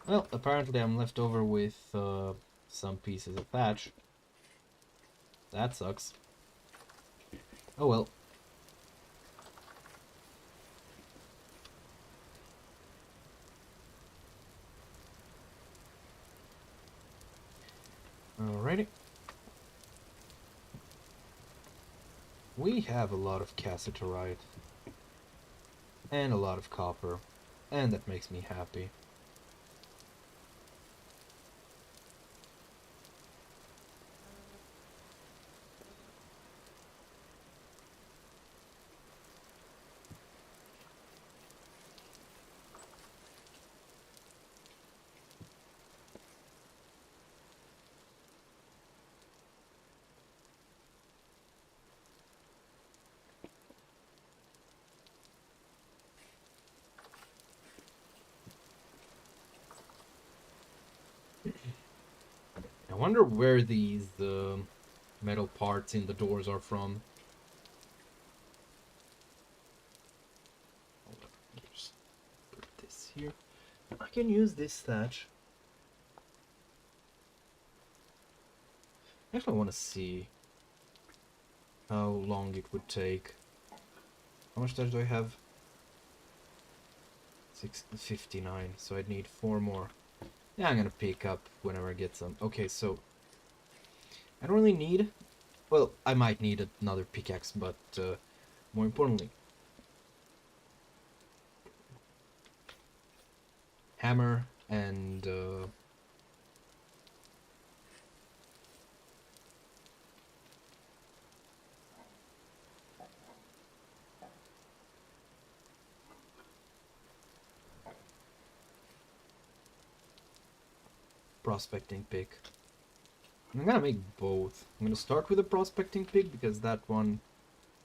Well, apparently I'm left over with some pieces of thatch. That sucks. Oh well. Alrighty. We have a lot of cassiterite. And a lot of copper. And that makes me happy. I wonder where these metal parts in the doors are from. Hold on, just put this here. I can use this thatch. Actually, I want to see how long it would take. How much thatch do I have? 659, so I'd need 4 more. Yeah, I'm gonna pick up whenever I get some. Okay, so I don't really need... Well, I might need another pickaxe, but more importantly, hammer and prospecting pick. I'm gonna make both. I'm gonna start with a prospecting pick because that one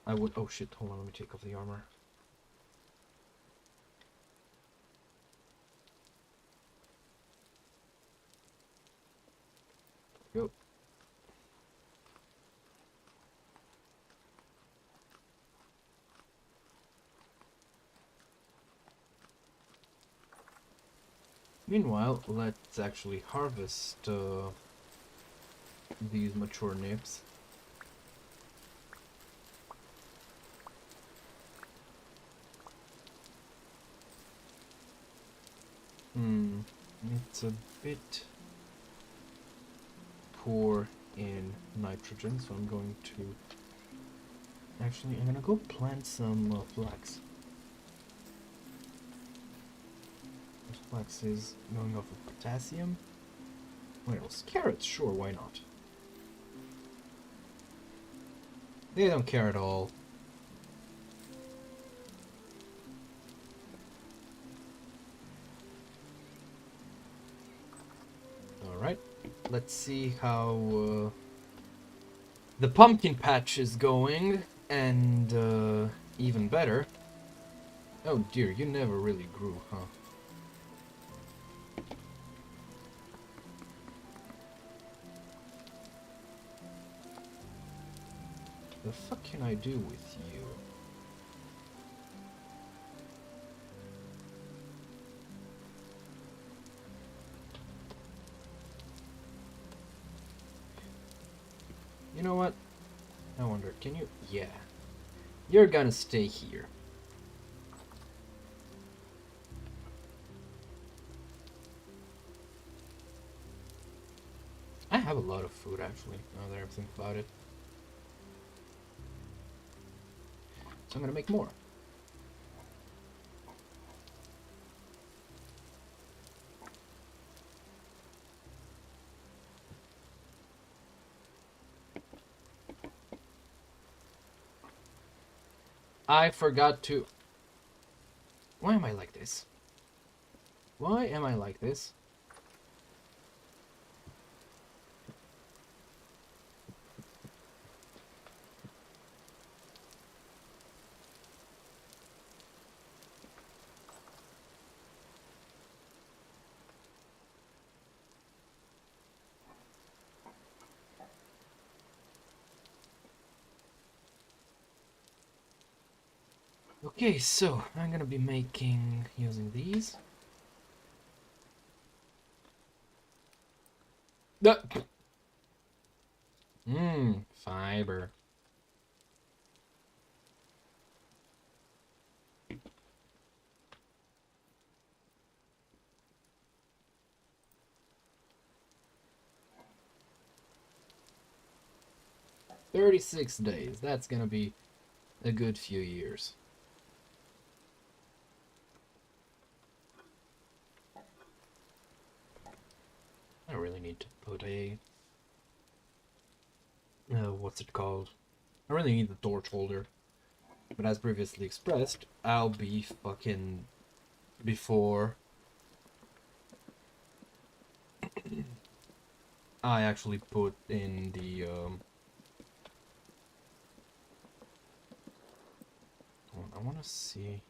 I would... Oh shit, hold on, let me take off the armor. go. Meanwhile, let's actually harvest these mature nips. It's a bit poor in nitrogen, so I'm going to... Actually, I'm gonna go plant some flax. This flax is going off of potassium. What else? Carrots, sure, why not? They don't care at all. Alright, let's see how the pumpkin patch is going, and even better. Oh dear, you never really grew, huh? The fuck can I do with you? You know what? I wonder, can you... Yeah. You're gonna stay here. I have a lot of food, actually, now that I think about it. So I'm gonna make more. I forgot to... Why am I like this? Why am I like this? Okay, so I'm gonna be using these. Fiber. "36 days. That's gonna be a good few years. I really need to put a... what's it called? I really need the torch holder. But as previously expressed, I'll be fucking... Before... I actually put in the, I want to see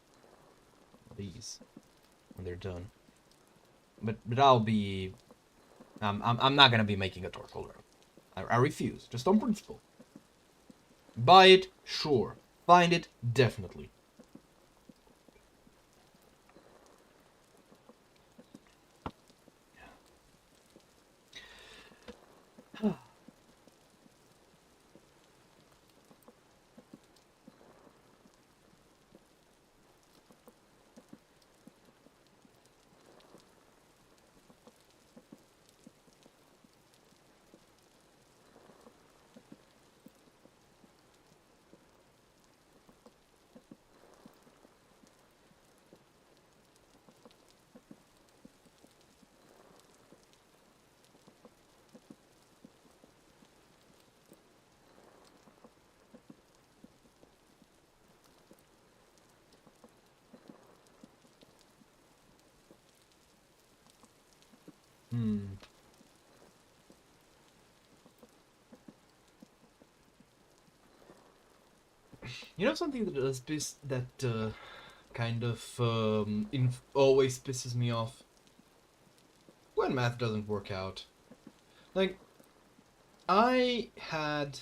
these when they're done. But I'll be... I'm not gonna be making a torch holder. I refuse, just on principle. Buy it, sure. Find it, definitely. You know something that kind of always pisses me off? When math doesn't work out. Like, I had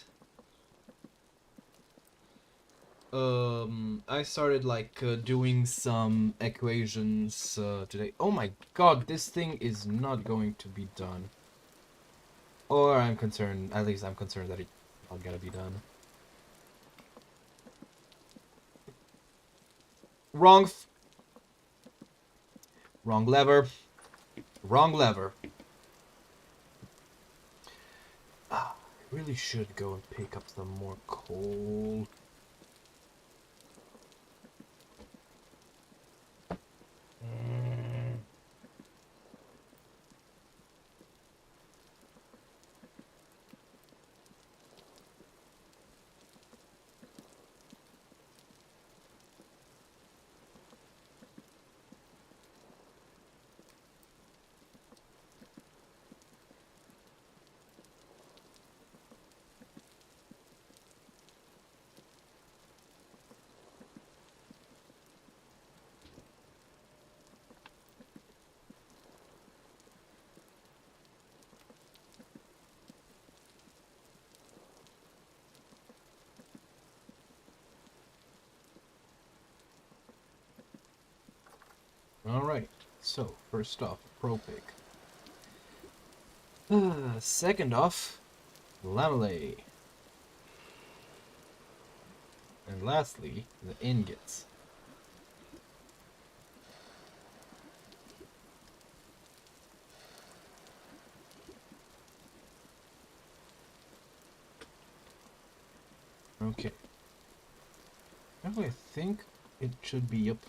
I started like doing some equations today. Oh my god, this thing is not going to be done. Or I'm concerned, at least I'm concerned that it's not gonna be done. Wrong wrong lever. Wrong lever. Ah, I really should go and pick up some more coal. Alright, so first off, pro pick. Second off, lamellar. And lastly, the ingots. Okay. Now I think it should be up.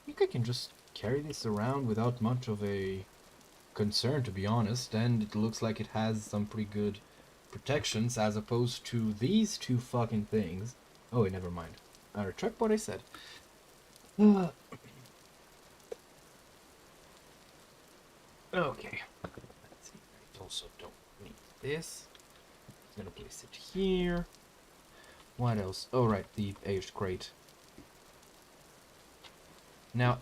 I think I can just carry this around without much of a concern, to be honest, and it looks like it has some pretty good protections as opposed to these two fucking things. Oh, wait, never mind. I retract what I said. Okay. Let's see. I also don't need this. I'm gonna place it here. What else? Oh, right, the aged crate. Now,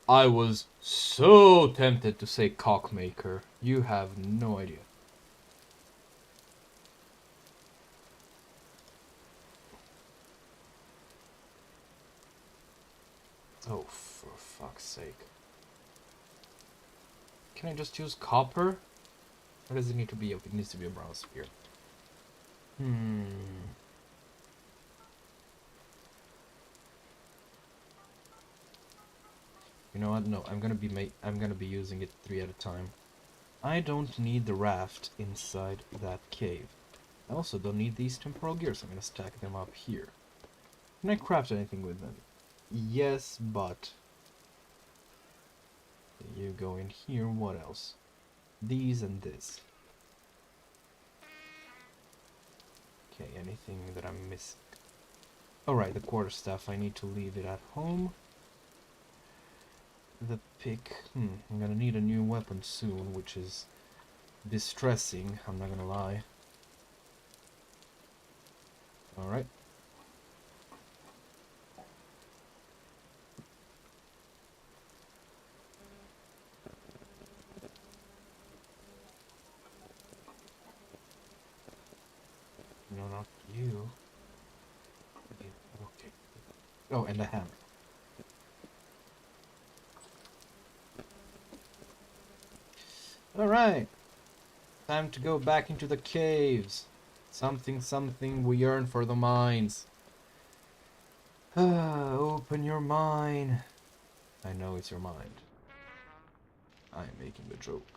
I was so tempted to say cockmaker. You have no idea. Oh, for fuck's sake. Can I just use copper? Or does it need to be it needs to be a brown sphere? You know what? No, I'm gonna be using it 3 at a time. I don't need the raft inside that cave. I also don't need these temporal gears. I'm gonna stack them up here. Can I craft anything with them? Yes, but you go in here. What else? These and this. Okay, anything that I'm missing? Alright, the quarterstaff. I need to leave it at home. The pick. I'm gonna need a new weapon soon, which is distressing, I'm not gonna lie. Alright. No, not you. Okay. Oh, and a hammer. Alright. Time to go back into the caves. Something we yearn for the mines. Open your mind. I know it's your mind. I'm making the joke.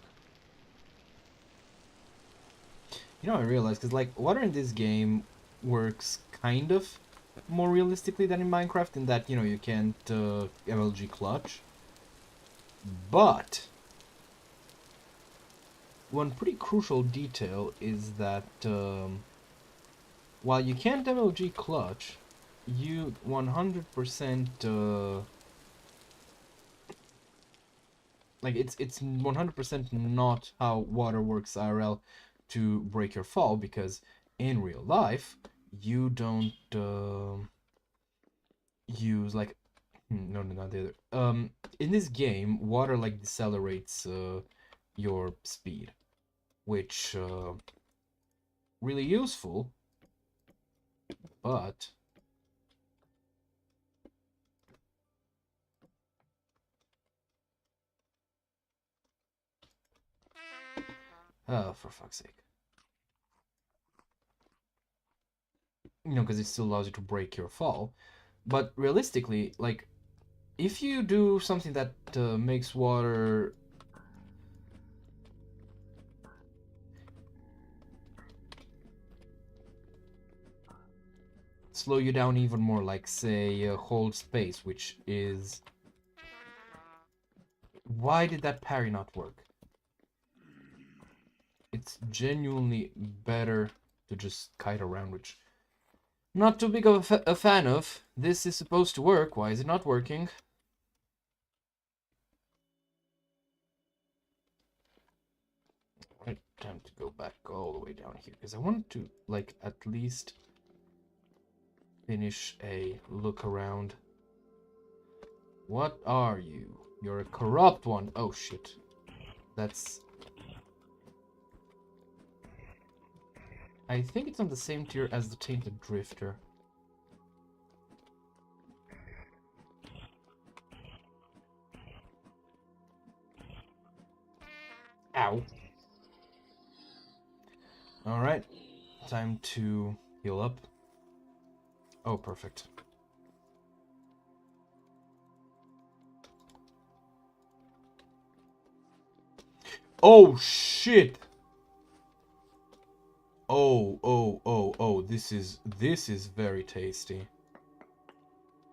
You know, I realized, because, like, water in this game works kind of more realistically than in Minecraft, in that, you know, you can't MLG clutch. But one pretty crucial detail is that while you can't MOG clutch, you 100% like it's 100% not how water works IRL to break your fall, because in real life you don't use like no, not the other. In this game, water like decelerates your speed, which really useful, but for fuck's sake. You know, because it still allows you to break your fall. But realistically, like, if you do something that makes water slow you down even more, like, say, hold space, which is... Why did that parry not work? It's genuinely better to just kite around, which... Not too big of a fan of. This is supposed to work. Why is it not working? Right, time to go back all the way down here, because I want to, like, at least finish a look around. What are you? You're a corrupt one. Oh, shit. That's... I think it's on the same tier as the Tainted Drifter. Ow. Alright. Time to heal up. Oh, perfect. Oh, shit! Oh, this is very tasty.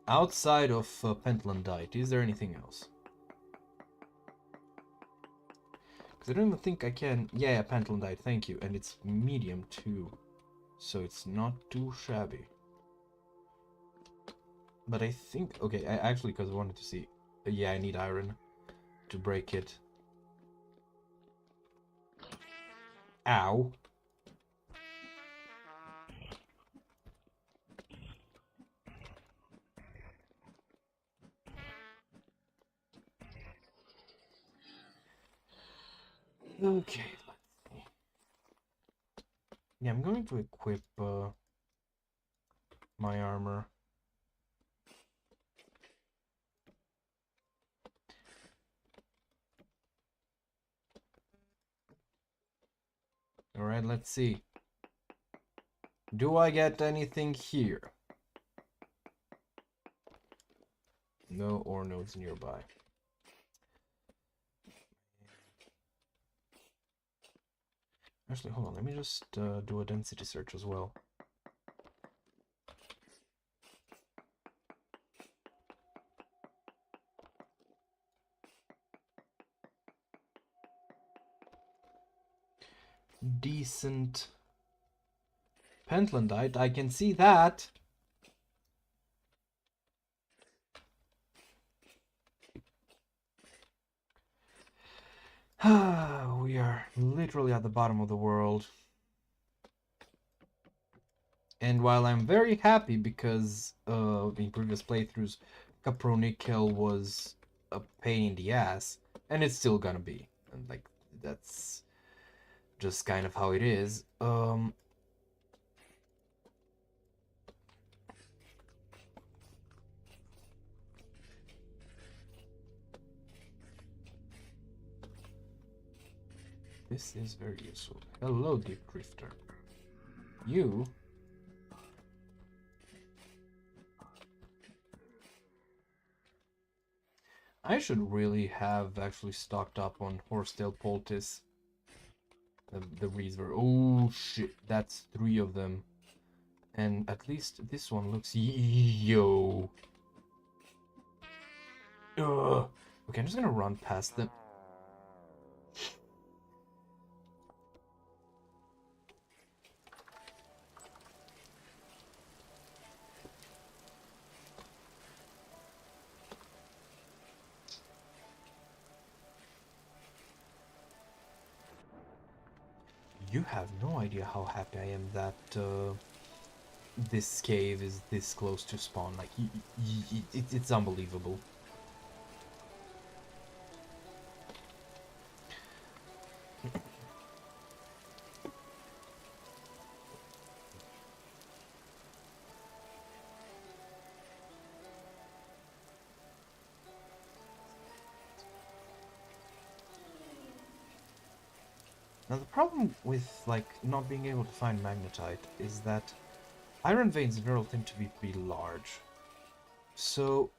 Outside of pentlandite, is there anything else? Because I don't even think I can... Yeah, pentlandite, thank you. And it's medium too. So it's not too shabby. But I think... Okay, I actually, because I wanted to see... Yeah, I need iron to break it. Ow. Okay, let's see. Yeah, I'm going to equip my armor. Alright, let's see. Do I get anything here? No ore nodes nearby. Actually, hold on. Let me just do a density search as well. Decent pentlandite. I can see that. We are literally at the bottom of the world. And while I'm very happy because in previous playthroughs, Capronickel was a pain in the ass, and it's still gonna be. And like, that's just kind of how it is. This is very useful. Hello, Deep Drifter. You... I should really have actually stocked up on Horsetail Poultice. The Reaver. Oh shit, that's 3 of them. And at least this one looks... Yo! Ugh. Okay, I'm just gonna run past them. You have no idea how happy I am that this cave is this close to spawn. Like, it's unbelievable. Now the problem with, like, not being able to find magnetite is that iron veins in general tend to be pretty large. So,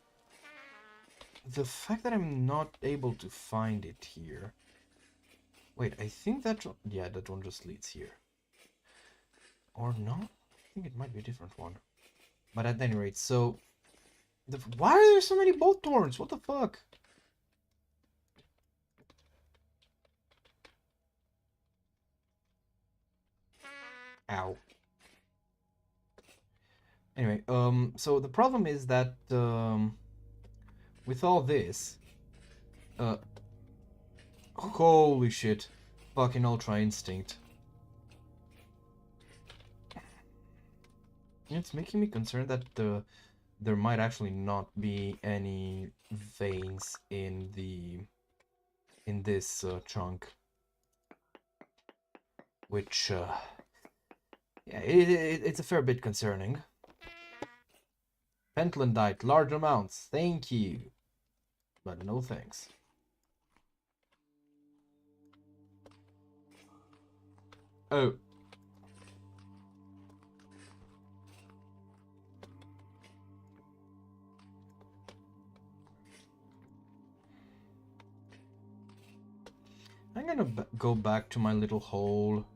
the fact that I'm not able to find it here... Wait, I think that... Yeah, that one just leads here. Or no? I think it might be a different one. But at any rate, so... Why are there so many bolt thorns? What the fuck? Ow. Anyway, so the problem is that, with all this, holy shit, fucking Ultra Instinct. It's making me concerned that, there might actually not be any veins in this, chunk. Which, yeah, it's a fair bit concerning. Pentlandite, large amounts, thank you. But no thanks. Oh. I'm gonna go back to my little hole.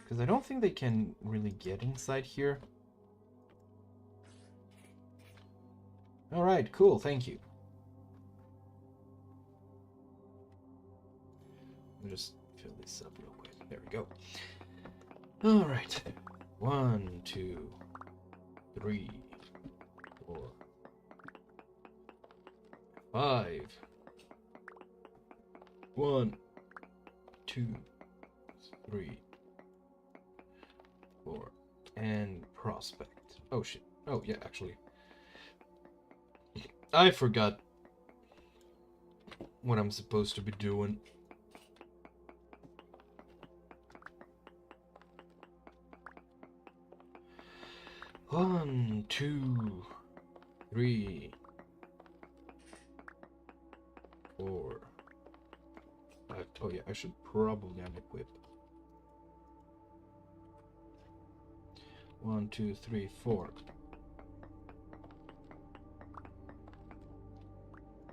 Because I don't think they can really get inside here. Alright, cool, thank you. Let me just fill this up real quick. There we go. Alright. 1, 2, 3, 4, 5. 1, 2, 3, 4. And prospect. Oh shit. Oh yeah, actually. I forgot what I'm supposed to be doing. One, 2, 3, 4, 5. Oh yeah, I should probably unequip. 1, 2, 3, 4.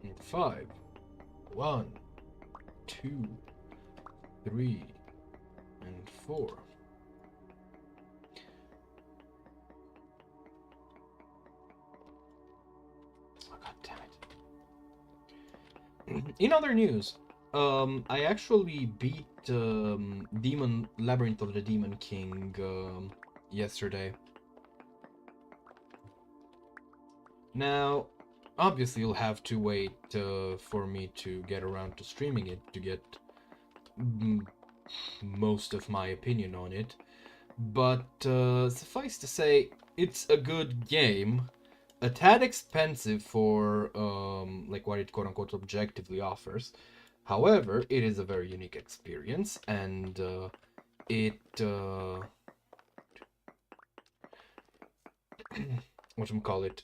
And 5. 1, 2, 3, and 4. Oh, God damn it. In other news, I actually beat Labyrinth of the Demon King yesterday. Now, obviously you'll have to wait for me to get around to streaming it to get most of my opinion on it. But suffice to say, it's a good game. A tad expensive for like what it quote-unquote objectively offers. However, it is a very unique experience, and whatchamacallit,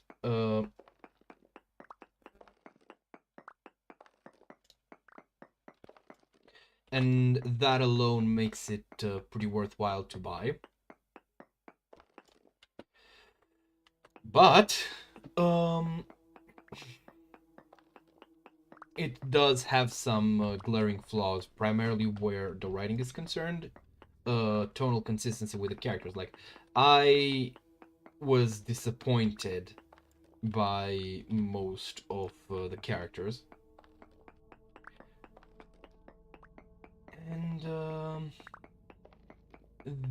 and that alone makes it pretty worthwhile to buy. But it does have some glaring flaws, primarily where the writing is concerned. Tonal consistency with the characters. Like, I was disappointed by most of the characters. And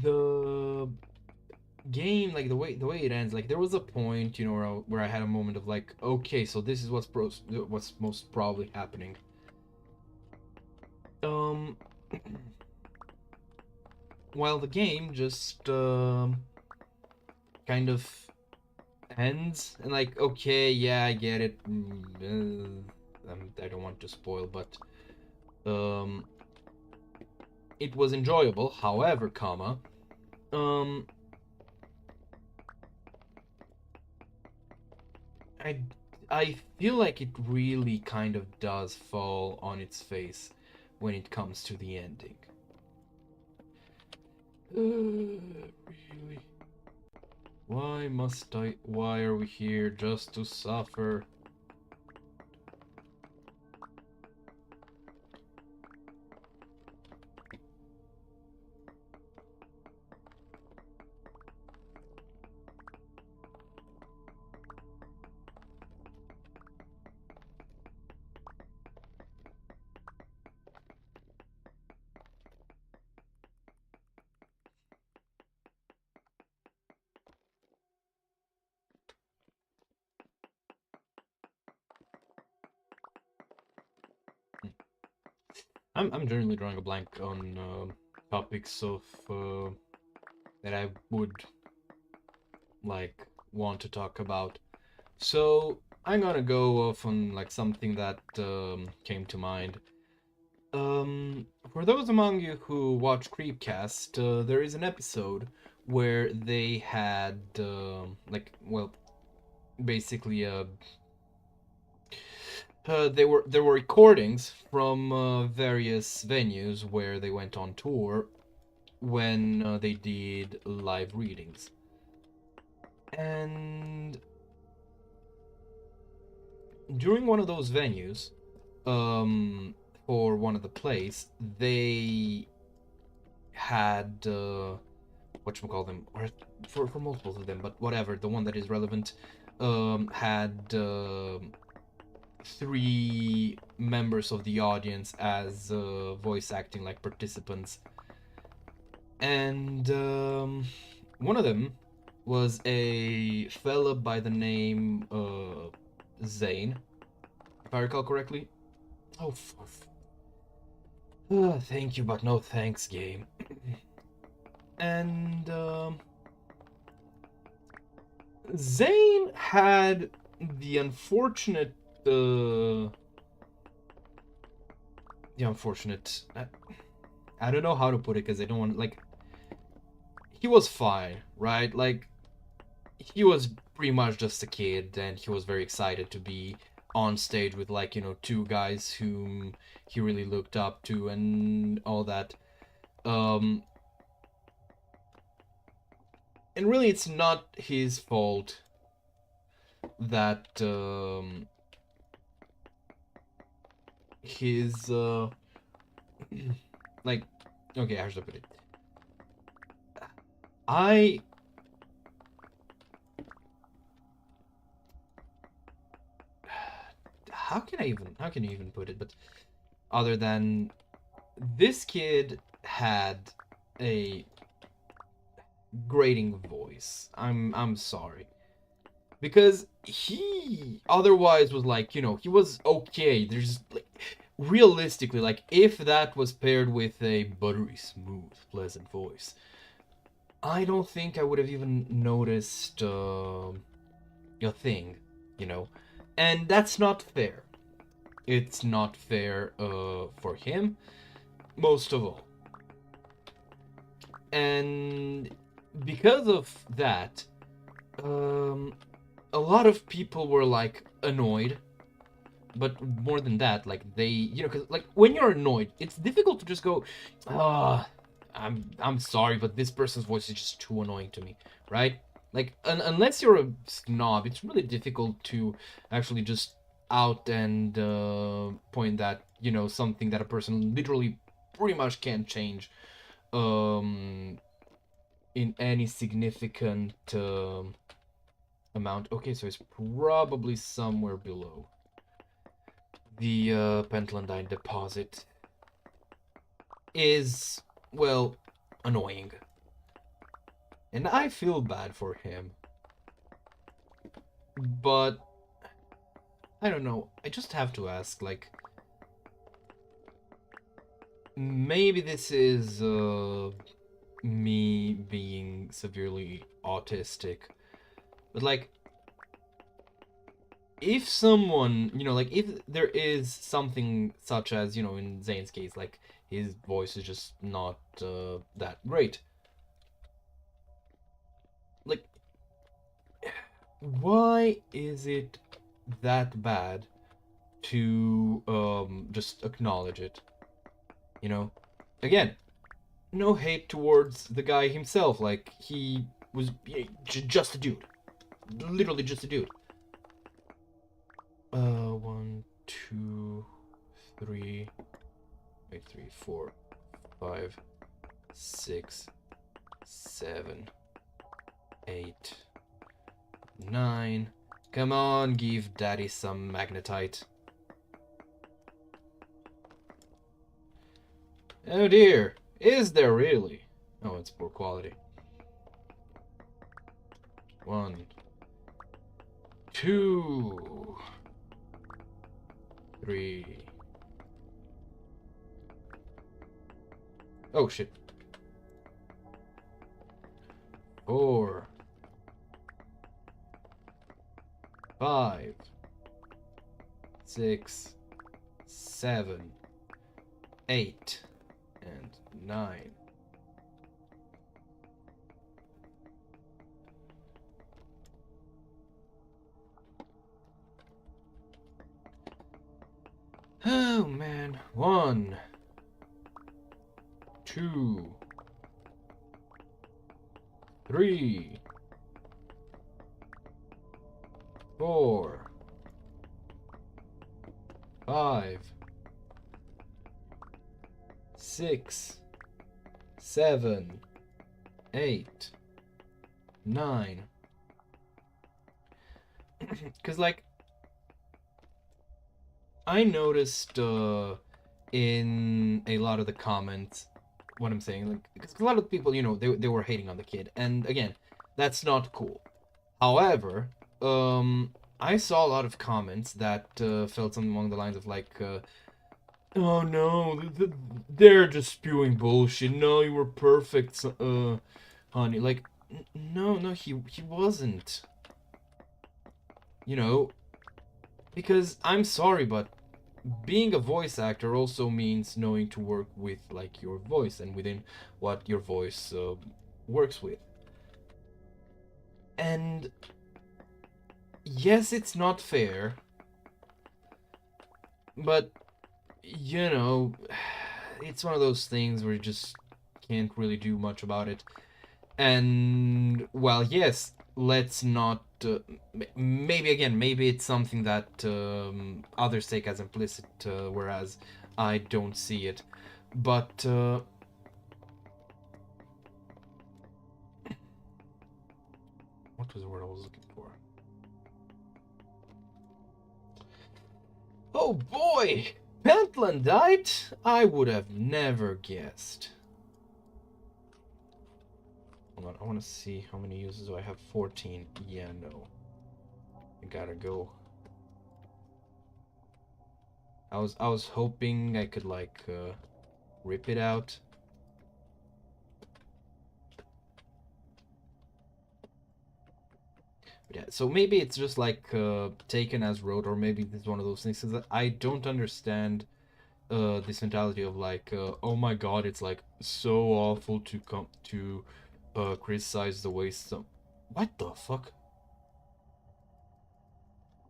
the game, like the way it ends, like there was a point, you know, where I had a moment of like, okay, so this is what's most probably happening. Um, while the game just kind of ends and like, okay, yeah, I get it. I don't want to spoil, but um, it was enjoyable. However, comma, um, I I feel like it really kind of does fall on its face when it comes to the ending. Really? Why must I? Why are we here just to suffer? I'm generally drawing a blank on topics of that I would like want to talk about. So I'm gonna go off on like something that came to mind. For those among you who watch Creepcast, there is an episode where they had like, well, basically there were recordings from various venues where they went on tour when they did live readings. And during one of those venues, for one of the plays, they had whatchamacall them, or for multiples of them, but whatever, the one that is relevant, had three members of the audience as voice acting like participants. And one of them was a fella by the name Zane, if I recall correctly. Oh, thank you, but no thanks, game. And Zane had the unfortunate, I don't know how to put it because I don't want, like, he was fine, right? Like, he was pretty much just a kid, and he was very excited to be on stage with, like, you know, two guys whom he really looked up to and all that. And really, it's not his fault that his like, okay, how should I put it? I how can you even put it? But other than this kid had a grating voice. I'm sorry. Because he otherwise was like, you know, he was okay. There's like realistically, like if that was paired with a buttery smooth, pleasant voice, I don't think I would have even noticed a thing, you know. And that's not fair. It's not fair for him, most of all. And because of that, a lot of people were like annoyed, but more than that, like they, you know, because like when you're annoyed, it's difficult to just go, ah, I'm sorry, but this person's voice is just too annoying to me, right? Like unless you're a snob, it's really difficult to actually just out and point that, you know, something that a person literally pretty much can't change um in any significant amount. Okay, so it's probably somewhere below the pentlandine deposit. Is, well, annoying. And I feel bad for him. But I don't know. I just have to ask, like, maybe this is me being severely autistic, but like, if someone, like if there is something such as, in Zane's case, like his voice is just not that great. Like, why is it that bad to just acknowledge it? Again, no hate towards the guy himself. Like, he was just a dude, literally just a dude. 1, 2, 3, wait, 3, 4, 5, 6, 7, 8, 9. Come on, give daddy some magnetite. Oh dear, is there really? Oh, it's poor quality. 1, 2, 3. Oh shit. 4, 5, 6, 7, 8, and 9. Oh man. 1, 2, 3, 4, 5, 6, 7, 8, 9. Because, like, I noticed in a lot of the comments what I'm saying, like, because a lot of people, they were hating on the kid, and again, that's not cool. However, I saw a lot of comments that felt something along the lines of like, oh no, they're just spewing bullshit. No, you were perfect, honey. Like, no, he wasn't. Because I'm sorry, but being a voice actor also means knowing to work with like your voice and within what your voice works with. And yes, it's not fair, but it's one of those things where you just can't really do much about it. And well, yes, let's not maybe it's something that others take as implicit, whereas I don't see it. But what was the word I was looking for? Oh boy, Pentlandite! I would have never guessed. Hold on, I want to see how many uses do I have. 14. Yeah, no. I gotta go. I was hoping I could like rip it out. But yeah, so maybe it's just like taken as rote, or maybe this is one of those things that I don't understand. This mentality of like, oh my god, it's like so awful to come to criticize the way some. What the fuck?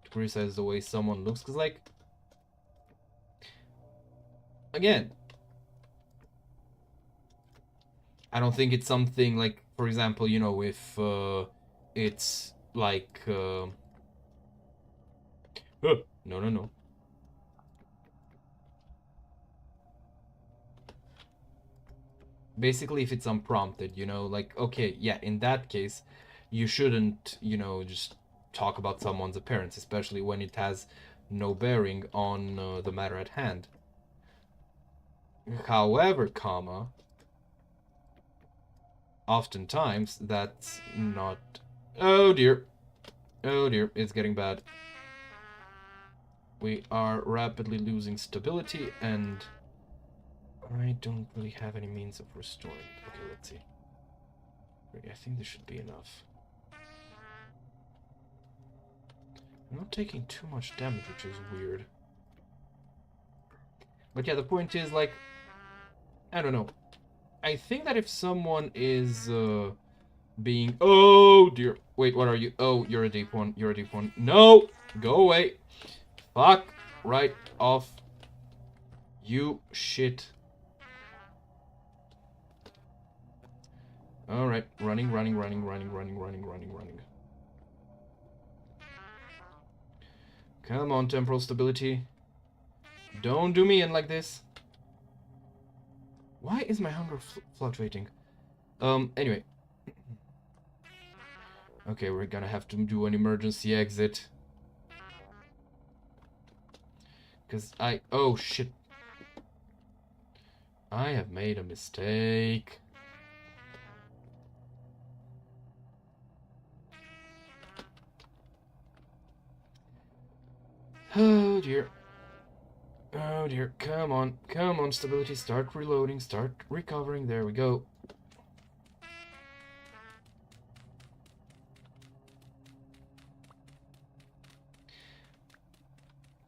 To criticize the way someone looks, because like, again, I don't think it's something like, for example, if it's like, no. Basically, if it's unprompted, like, okay, yeah, in that case, you shouldn't, just talk about someone's appearance, especially when it has no bearing on the matter at hand. However, oftentimes that's not. Oh dear, it's getting bad. We are rapidly losing stability, and I don't really have any means of restoring it. Okay, let's see. I think this should be enough. I'm not taking too much damage, which is weird. But yeah, the point is, like, I don't know. I think that if someone is being... Oh, dear. Wait, what are you? Oh, you're a deep one. You're a deep one. No! Go away. Fuck right off. You shit. Alright, running. Come on, temporal stability. Don't do me in like this. Why is my hunger fluctuating? Anyway. Okay, we're gonna have to do an emergency exit. Because oh, shit. I have made a mistake. Oh, dear. Oh, dear. Come on. Come on, stability. Start reloading. Start recovering. There we go.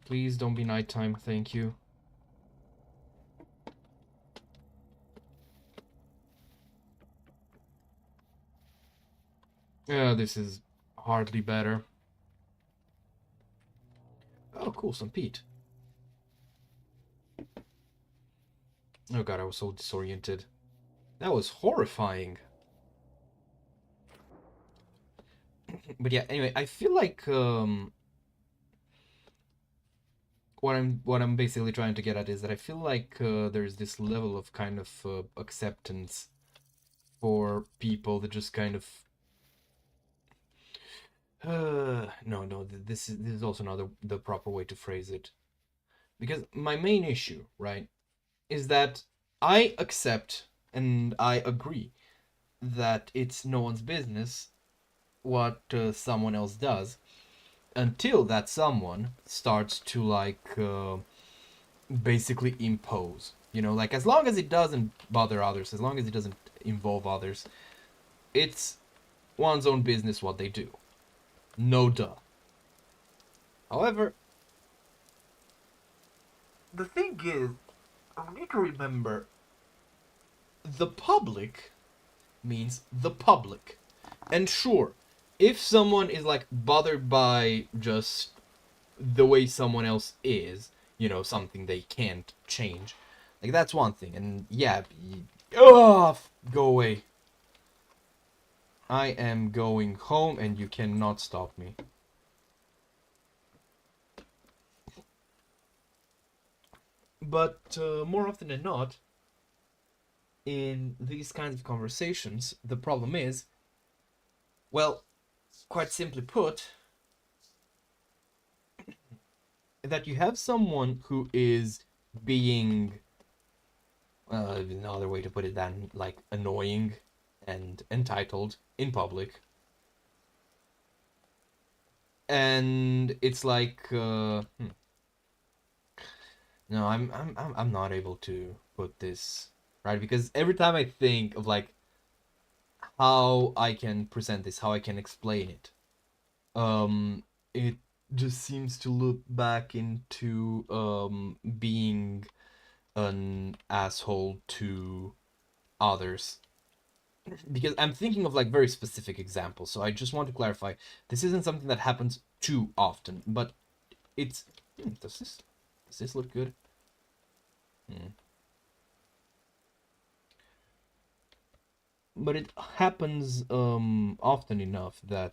Please don't be nighttime. Thank you. Yeah, this is hardly better. Oh, cool. Some peat. Oh, God. I was so disoriented. That was horrifying. But yeah, anyway, I feel like what I'm basically trying to get at is that I feel like there's this level of kind of acceptance for people that just kind of no, this is also not the proper way to phrase it, because my main issue, right, is that I accept and I agree that it's no one's business what someone else does until that someone starts to like basically impose, you know, like as long as it doesn't bother others, as long as it doesn't involve others, it's one's own business what they do. No duh. However, the thing is, we need to remember the public means the public. And sure, if someone is like bothered by just the way someone else is, you know, something they can't change, like that's one thing. And yeah, go away. I am going home and you cannot stop me. But more often than not, in these kinds of conversations, the problem is, well, quite simply put, that you have someone who is being, another way to put it than like annoying and entitled in public, and it's like, no, I'm not able to put this right, because every time I think of like how I can present this, how I can explain it, it just seems to loop back into being an asshole to others, because I'm thinking of like very specific examples. So I just want to clarify, this isn't something that happens too often, but it's does this look good? But it happens often enough that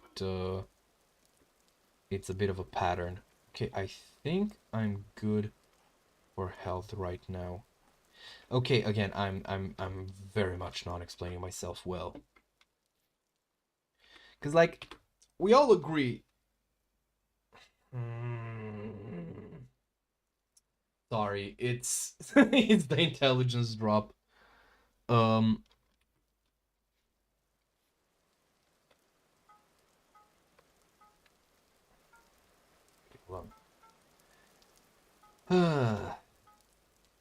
it's a bit of a pattern. Okay, I think I'm good for health right now. Okay, again, I'm very much not explaining myself well. Cause like we all agree. Sorry, it's it's the intelligence drop. Um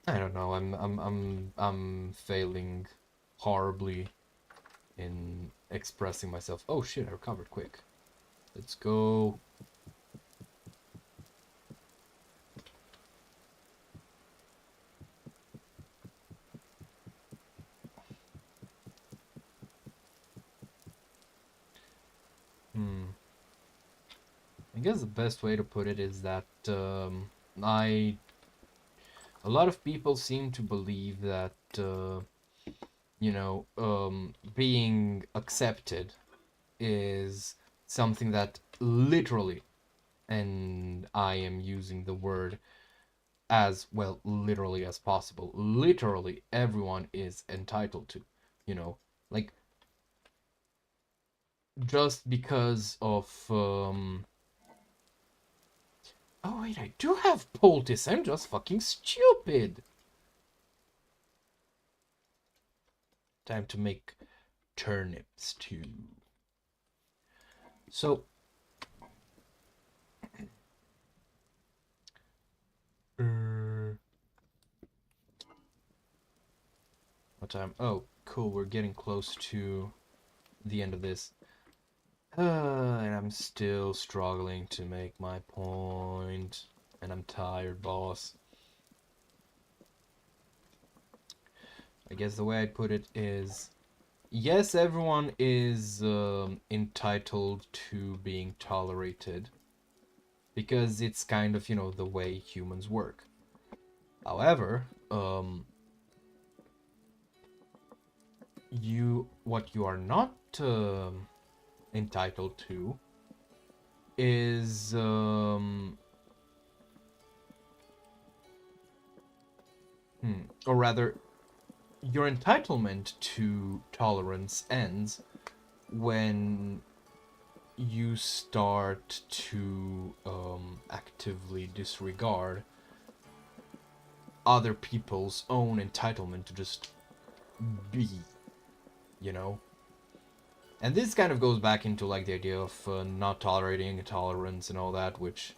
I don't don't know. I'm failing horribly in expressing myself. Oh shit! I recovered quick. Let's go. I guess the best way to put it is that a lot of people seem to believe that being accepted is something that literally, and I am using the word as well literally as possible, literally everyone is entitled to, you know, like just because of oh wait, I do have poultice. I'm just fucking stupid. Time to make turnip stew. So what time? Oh, cool. We're getting close to the end of this. And I'm still struggling to make my point. And I'm tired, boss. I guess the way I'd put it is, yes, everyone is entitled to being tolerated. Because it's kind of, the way humans work. However, what you are not entitled to is or rather, your entitlement to tolerance ends when you start to actively disregard other people's own entitlement to just be, And this kind of goes back into like the idea of not tolerating intolerance and all that, which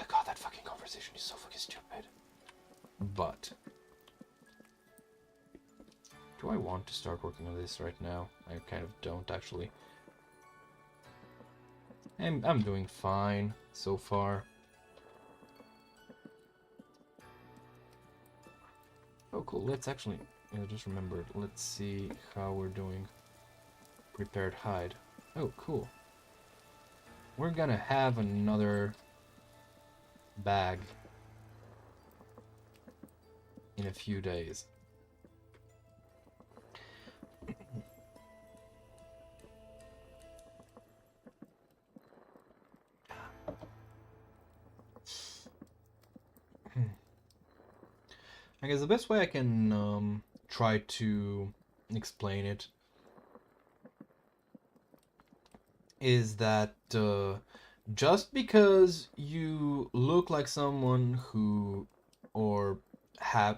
God, that fucking conversation is so fucking stupid. But do I want to start working on this right now? I kind of don't actually. I'm doing fine so far. Oh cool, let's actually just remember, let's see how we're doing. Prepared hide. Oh cool. We're gonna have another bag in a few days. I guess the best way I can try to explain it is that just because you look like someone who or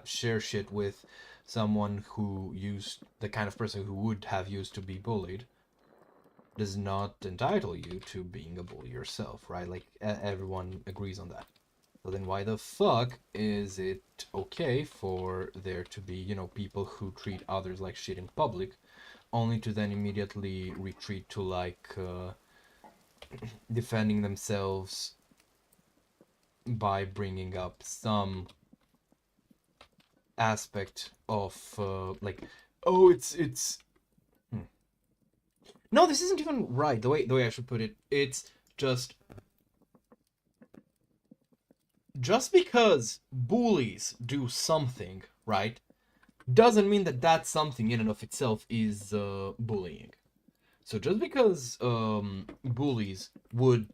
share shit with someone who used the kind of person who would have used to be bullied does not entitle you to being a bully yourself, right? Like everyone agrees on that. So then why the fuck is it okay for there to be, people who treat others like shit in public, only to then immediately retreat to like defending themselves by bringing up some aspect of like, oh, it's no, this isn't even right. The way I should put it, it's just because bullies do something, right, doesn't mean that that something in and of itself is bullying. So just because bullies would,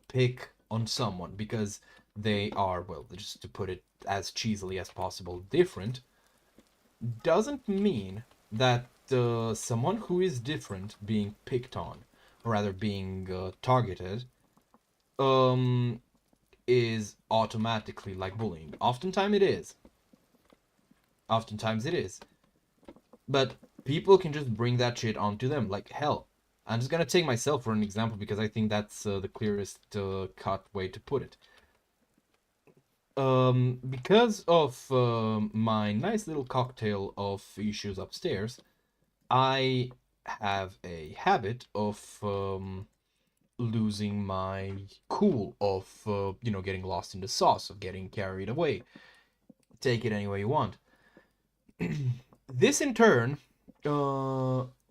pick on someone because they are, well, just to put it as cheesily as possible, different, doesn't mean that someone who is different being picked on, or rather being targeted, is automatically like bullying. Oftentimes it is. But people can just bring that shit onto them. Like, hell, I'm just gonna take myself for an example because I think that's the clearest cut way to put it. Because of my nice little cocktail of issues upstairs, I have a habit of losing my cool, of getting lost in the sauce, of getting carried away. Take it any way you want. This in turn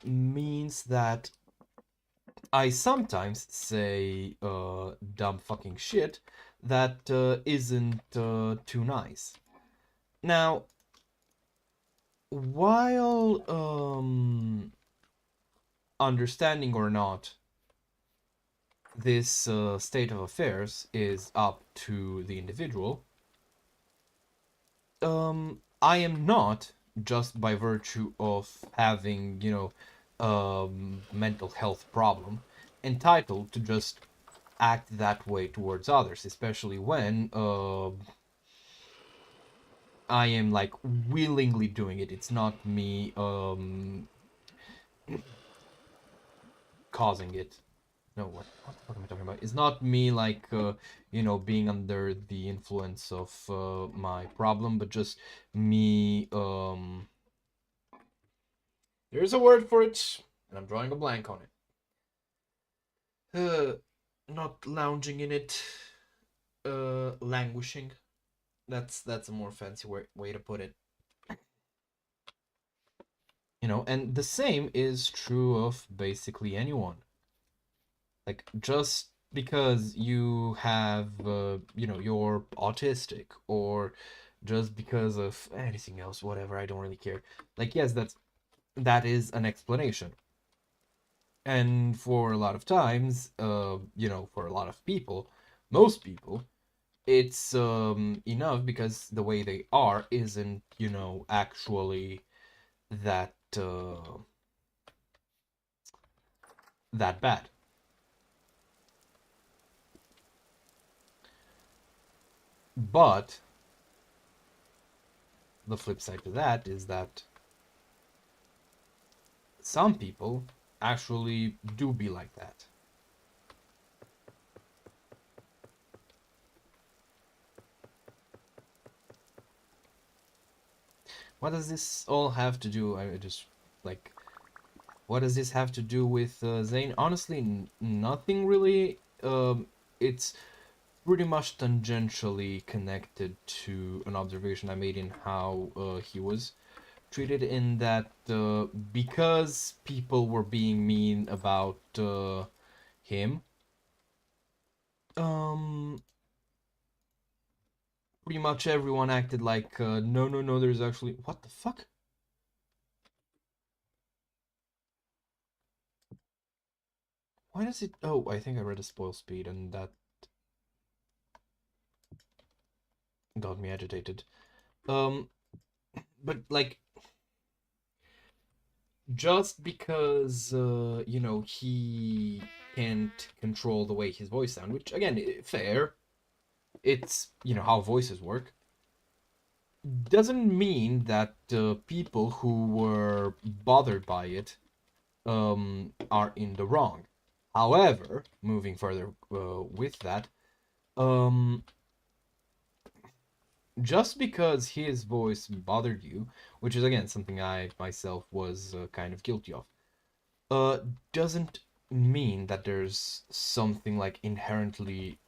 means that I sometimes say dumb fucking shit that isn't too nice. Now, while understanding or not, this state of affairs is up to the individual. I am not, just by virtue of having, mental health problem, entitled to just act that way towards others, especially when I am like willingly doing it. It's not me causing it. No, what the fuck am I talking about? It's not me like being under the influence of my problem, but just me there's a word for it, and I'm drawing a blank on it. Not lounging in it, languishing. That's a more fancy way to put it. And the same is true of basically anyone. Like, just because you have, you're autistic, or just because of anything else, whatever, I don't really care. Like, yes, that is an explanation. And for a lot of times, for a lot of people, most people, it's enough, because the way they are isn't, actually that that bad. But the flip side to that is that some people actually do be like that. What does this all have to do? I just like, what does this have to do with Zane? Honestly, nothing really. It's pretty much tangentially connected to an observation I made in how he was treated, in that because people were being mean about him, um, pretty much everyone acted like, no, no, no, there's actually, what the fuck? Why does it, oh, I think I read a spoil speed, and that got me agitated. Um, but like, just because he can't control the way his voice sounds, which again, fair, it's how voices work, doesn't mean that people who were bothered by it are in the wrong. However, moving further with that, um just because his voice bothered you, which is again something I myself was kind of guilty of, uh, doesn't mean that there's something like inherently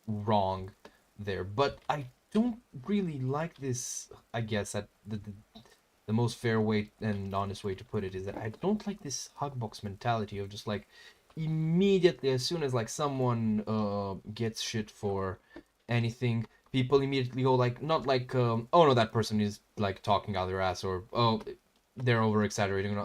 wrong there. But I don't really like this. I guess that the most fair way and honest way to put it is that I don't like this hugbox mentality of just like immediately, as soon as like someone gets shit for anything, people immediately go like, not like oh no, that person is like talking out their ass, or oh, they're over exaggerating.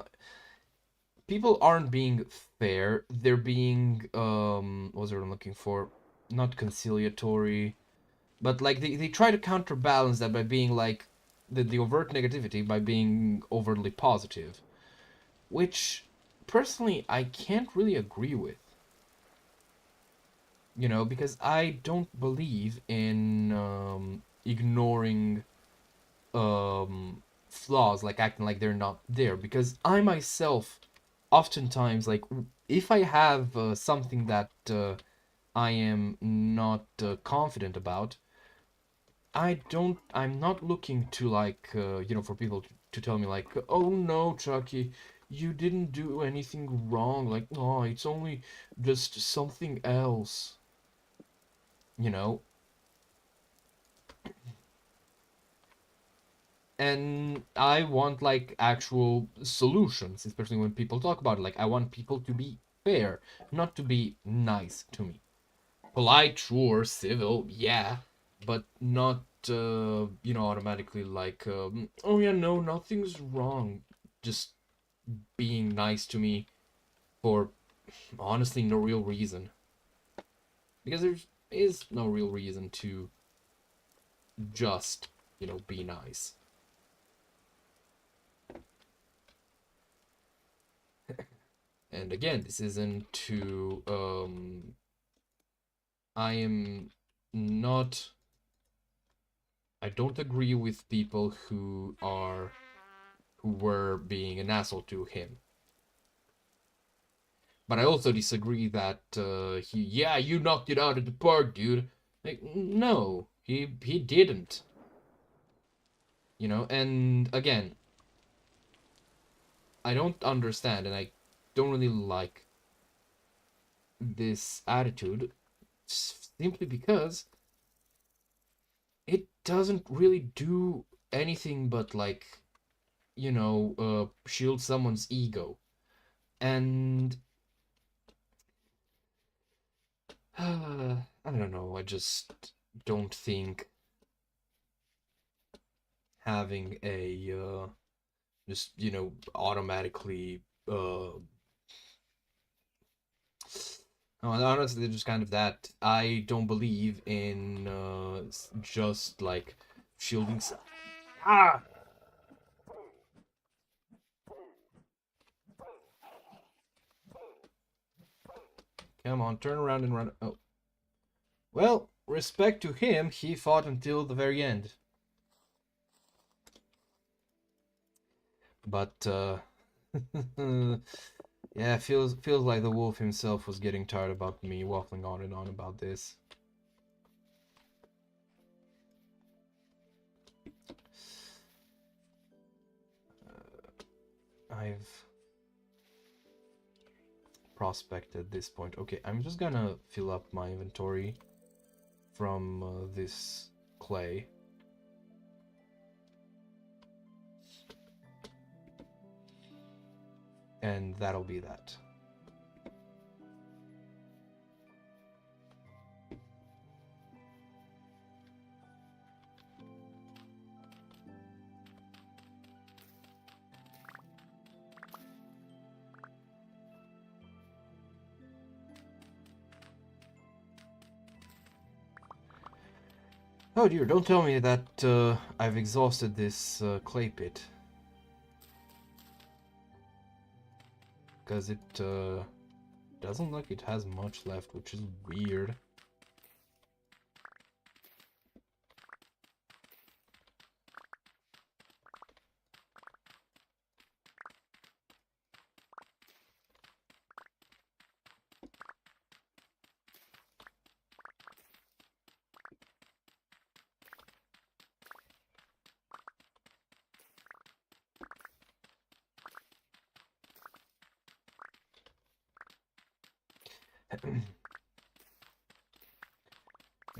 People aren't being fair, they're being what's the word I'm looking for, not conciliatory, but like they try to counterbalance that by being like the overt negativity by being overly positive, which personally I can't really agree with, because I don't believe in ignoring flaws, like acting like they're not there, because I myself oftentimes, like, if I have something that I am not confident about, I'm not looking to like, for people to tell me like, oh no, Chucky, you didn't do anything wrong. Like, no, it's only just something else, you know? And I want like actual solutions, especially when people talk about it. Like, I want people to be fair, not to be nice to me. Polite, sure, civil, yeah, but not automatically like, oh yeah, no, nothing's wrong, just being nice to me for honestly no real reason, because there is no real reason to just be nice. And again, this isn't to I am not I don't agree with people who were being an asshole to him. But I also disagree that you knocked it out of the park, dude. Like, no, he didn't. And again, I don't understand, and I don't really like this attitude, simply because it doesn't really do anything but like, shield someone's ego. And I don't know, I just don't think having a just automatically honestly, just kind of that. I don't believe in just like shielding. Ah! Come on, turn around and run. Oh. Well, respect to him, he fought until the very end. But, yeah, feels like the wolf himself was getting tired about me waffling on and on about this. I've prospected this point. Okay, I'm just gonna fill up my inventory from this clay. And that'll be that. Oh dear, don't tell me that I've exhausted this clay pit. Because it doesn't look like it has much left, which is weird.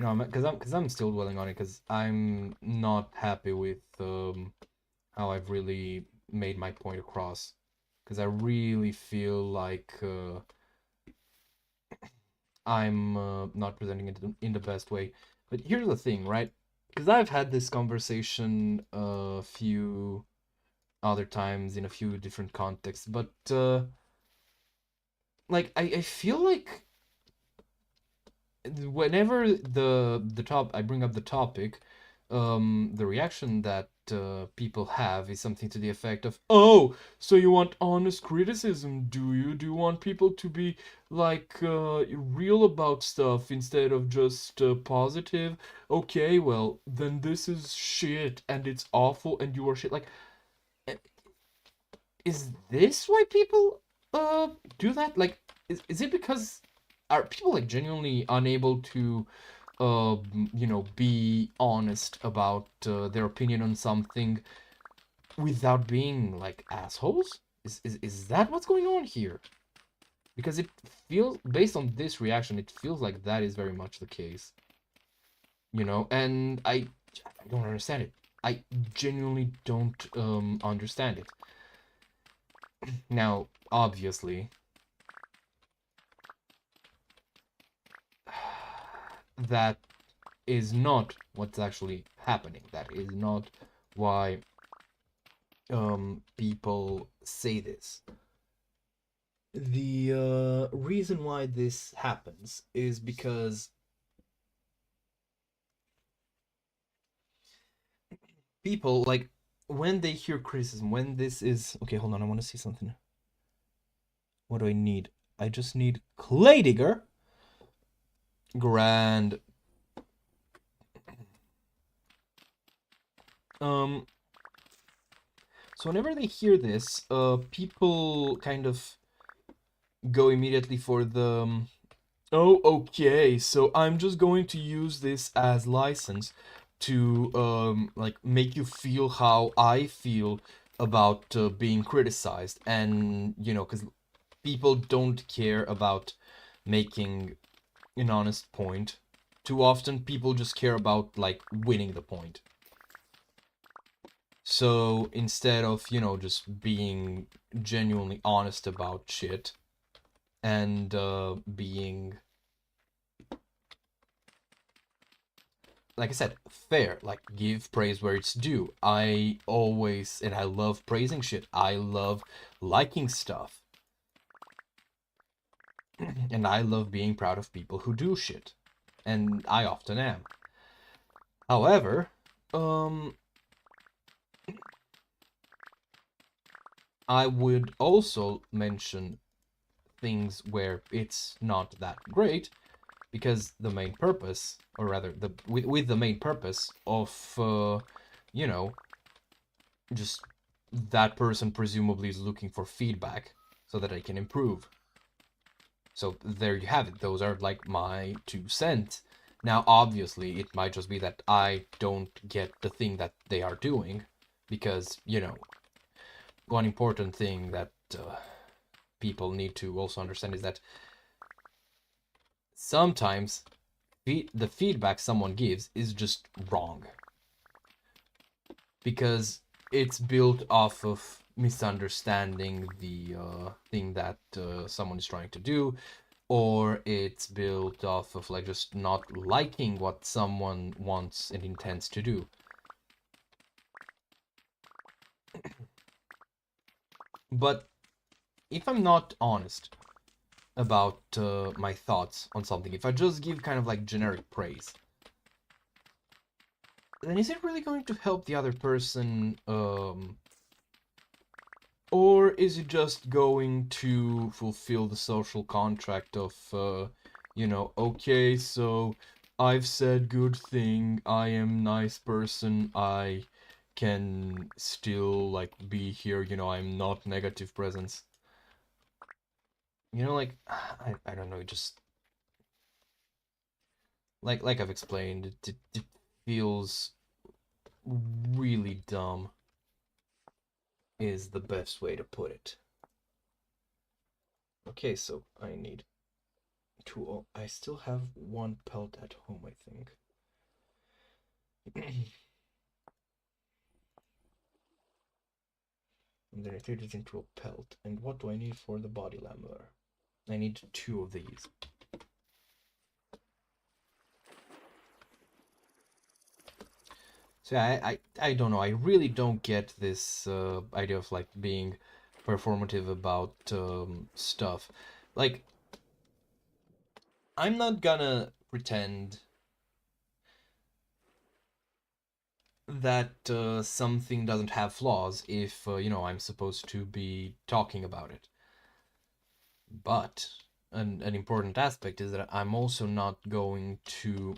Because I'm still dwelling on it, because I'm not happy with how I've really made my point across. Because I really feel like I'm not presenting it in the best way. But here's the thing, right? Because I've had this conversation a few other times in a few different contexts, but like I feel like whenever the top I bring up the topic, the reaction that people have is something to the effect of, "Oh, so you want honest criticism, do you? Do you want people to be like real about stuff instead of just positive? Okay, well then this is shit and it's awful and you are shit." Like, eh, is this why people do that? Like, is it because are people like genuinely unable to you know, be honest about their opinion on something without being like assholes? Is that what's going on here? Because it feels, based on this reaction, it feels like that is very much the case. You know, and I don't understand it. I genuinely don't understand it. Now, obviously, that is not what's actually happening. That is not why people say this. The reason why this happens is because people, like, when they hear criticism, when this is... Okay, hold on, I want to see something. What do I need? I just need Clay Digger. Grand. So whenever they hear this, people kind of go immediately for the... Oh, okay, so I'm just going to use this as license to, like, make you feel how I feel about being criticized. And, you know, because people don't care about making an honest point. Too often, people just care about, like, winning the point. So instead of, you know, just being genuinely honest about shit and being, like I said, fair, like, give praise where it's due. I always, and I love praising shit. I love liking stuff. And I love being proud of people who do shit. And I often am. However, I would also mention things where it's not that great, because the main purpose, or rather, with the main purpose of, you know, just that person presumably is looking for feedback so that I can improve. So there you have it. Those are like my 2 cents. Now, obviously, it might just be that I don't get the thing that they are doing, because, you know, one important thing that people need to also understand is that sometimes the feedback someone gives is just wrong, because it's built off of misunderstanding the thing that someone is trying to do, or it's built off of, like, just not liking what someone wants and intends to do. But if I'm not honest about my thoughts on something, if I just give kind of like generic praise, then is it really going to help the other person? Or is it just going to fulfill the social contract of, you know, okay, so I've said good thing, I am nice person, I can still, like, be here, you know, I'm not negative presence. You know, like, I don't know, just... Like I've explained, it feels really dumb, is the best way to put it. Okay, so I need to... I still have one pelt at home, I think. And then I turn it into a pelt. And what do I need for the body lamellar? I need 2 of these. So yeah, I don't know. I really don't get this idea of, like, being performative about stuff. Like, I'm not gonna pretend that something doesn't have flaws if, you know, I'm supposed to be talking about it. But an important aspect is that I'm also not going to...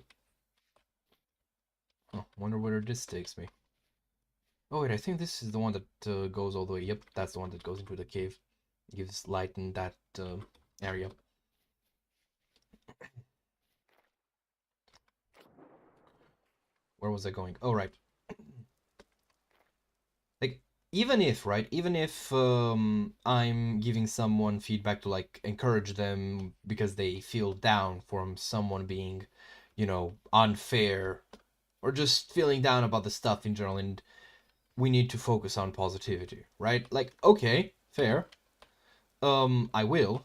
Oh, wonder where this takes me. Oh wait, I think this is the one that goes all the way. Yep, that's the one that goes into the cave. Gives light in that area. where was I going? Oh, right. Like, even if, right, even if I'm giving someone feedback to, like, encourage them because they feel down from someone being, you know, unfair, or just feeling down about the stuff in general, and we need to focus on positivity, right? Like, okay, fair. I will.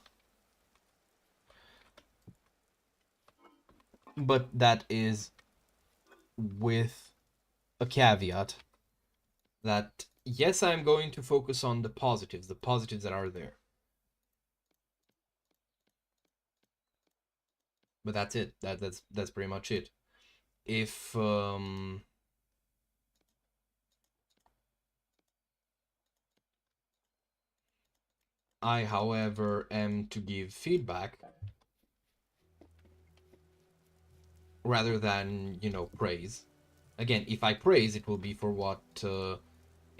But that is with a caveat that, yes, I'm going to focus on the positives that are there. But that's it. That's pretty much it. If I, however, am to give feedback rather than, you know, praise. Again, if I praise, it will be for what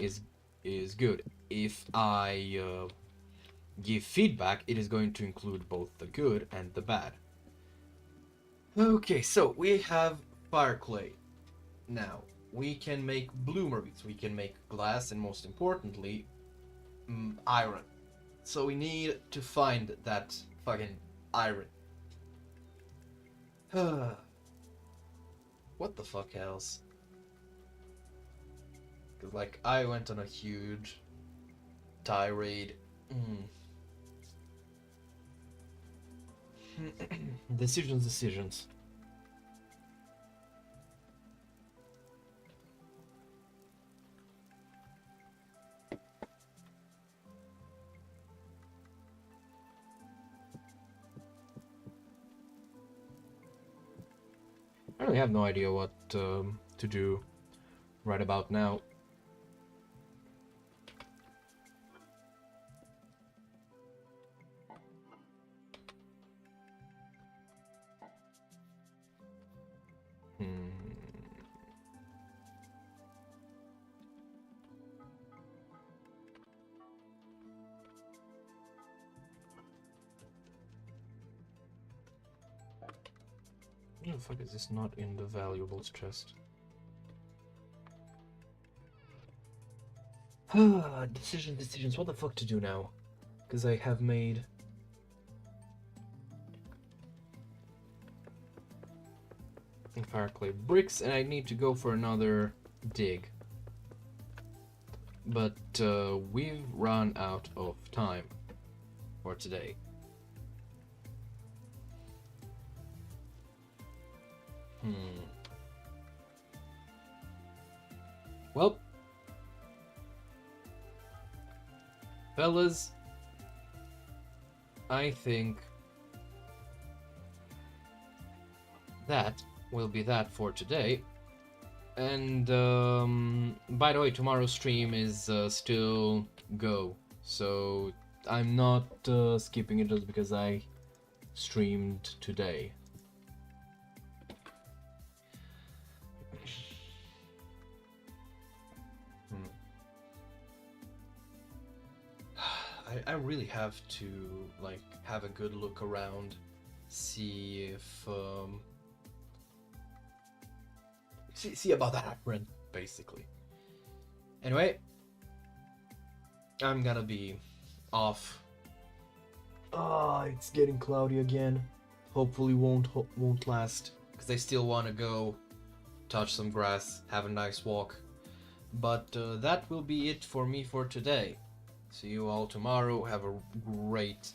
is good. If I give feedback, it is going to include both the good and the bad. Okay, so we have fire clay. Now, we can make bloomeries, we can make glass, and most importantly, iron. So we need to find that fucking iron. What the fuck else? Cause, like, I went on a huge tirade. Decisions. I really have no idea what to do right about now. Why the fuck is this not in the valuables chest? Decisions. What the fuck to do now? Because I have made fireclay bricks, and I need to go for another dig. But we've run out of time for today. Well, fellas, I think that will be that for today. And by the way, tomorrow's stream is still go, so I'm not skipping it just because I streamed today. I really have to, like, have a good look around, see if see about that iron, basically. Anyway, I'm gonna be off. It's getting cloudy again. Hopefully won't last, because I still want to go touch some grass, have a nice walk. But that will be it for me for today. See you all tomorrow. Have a great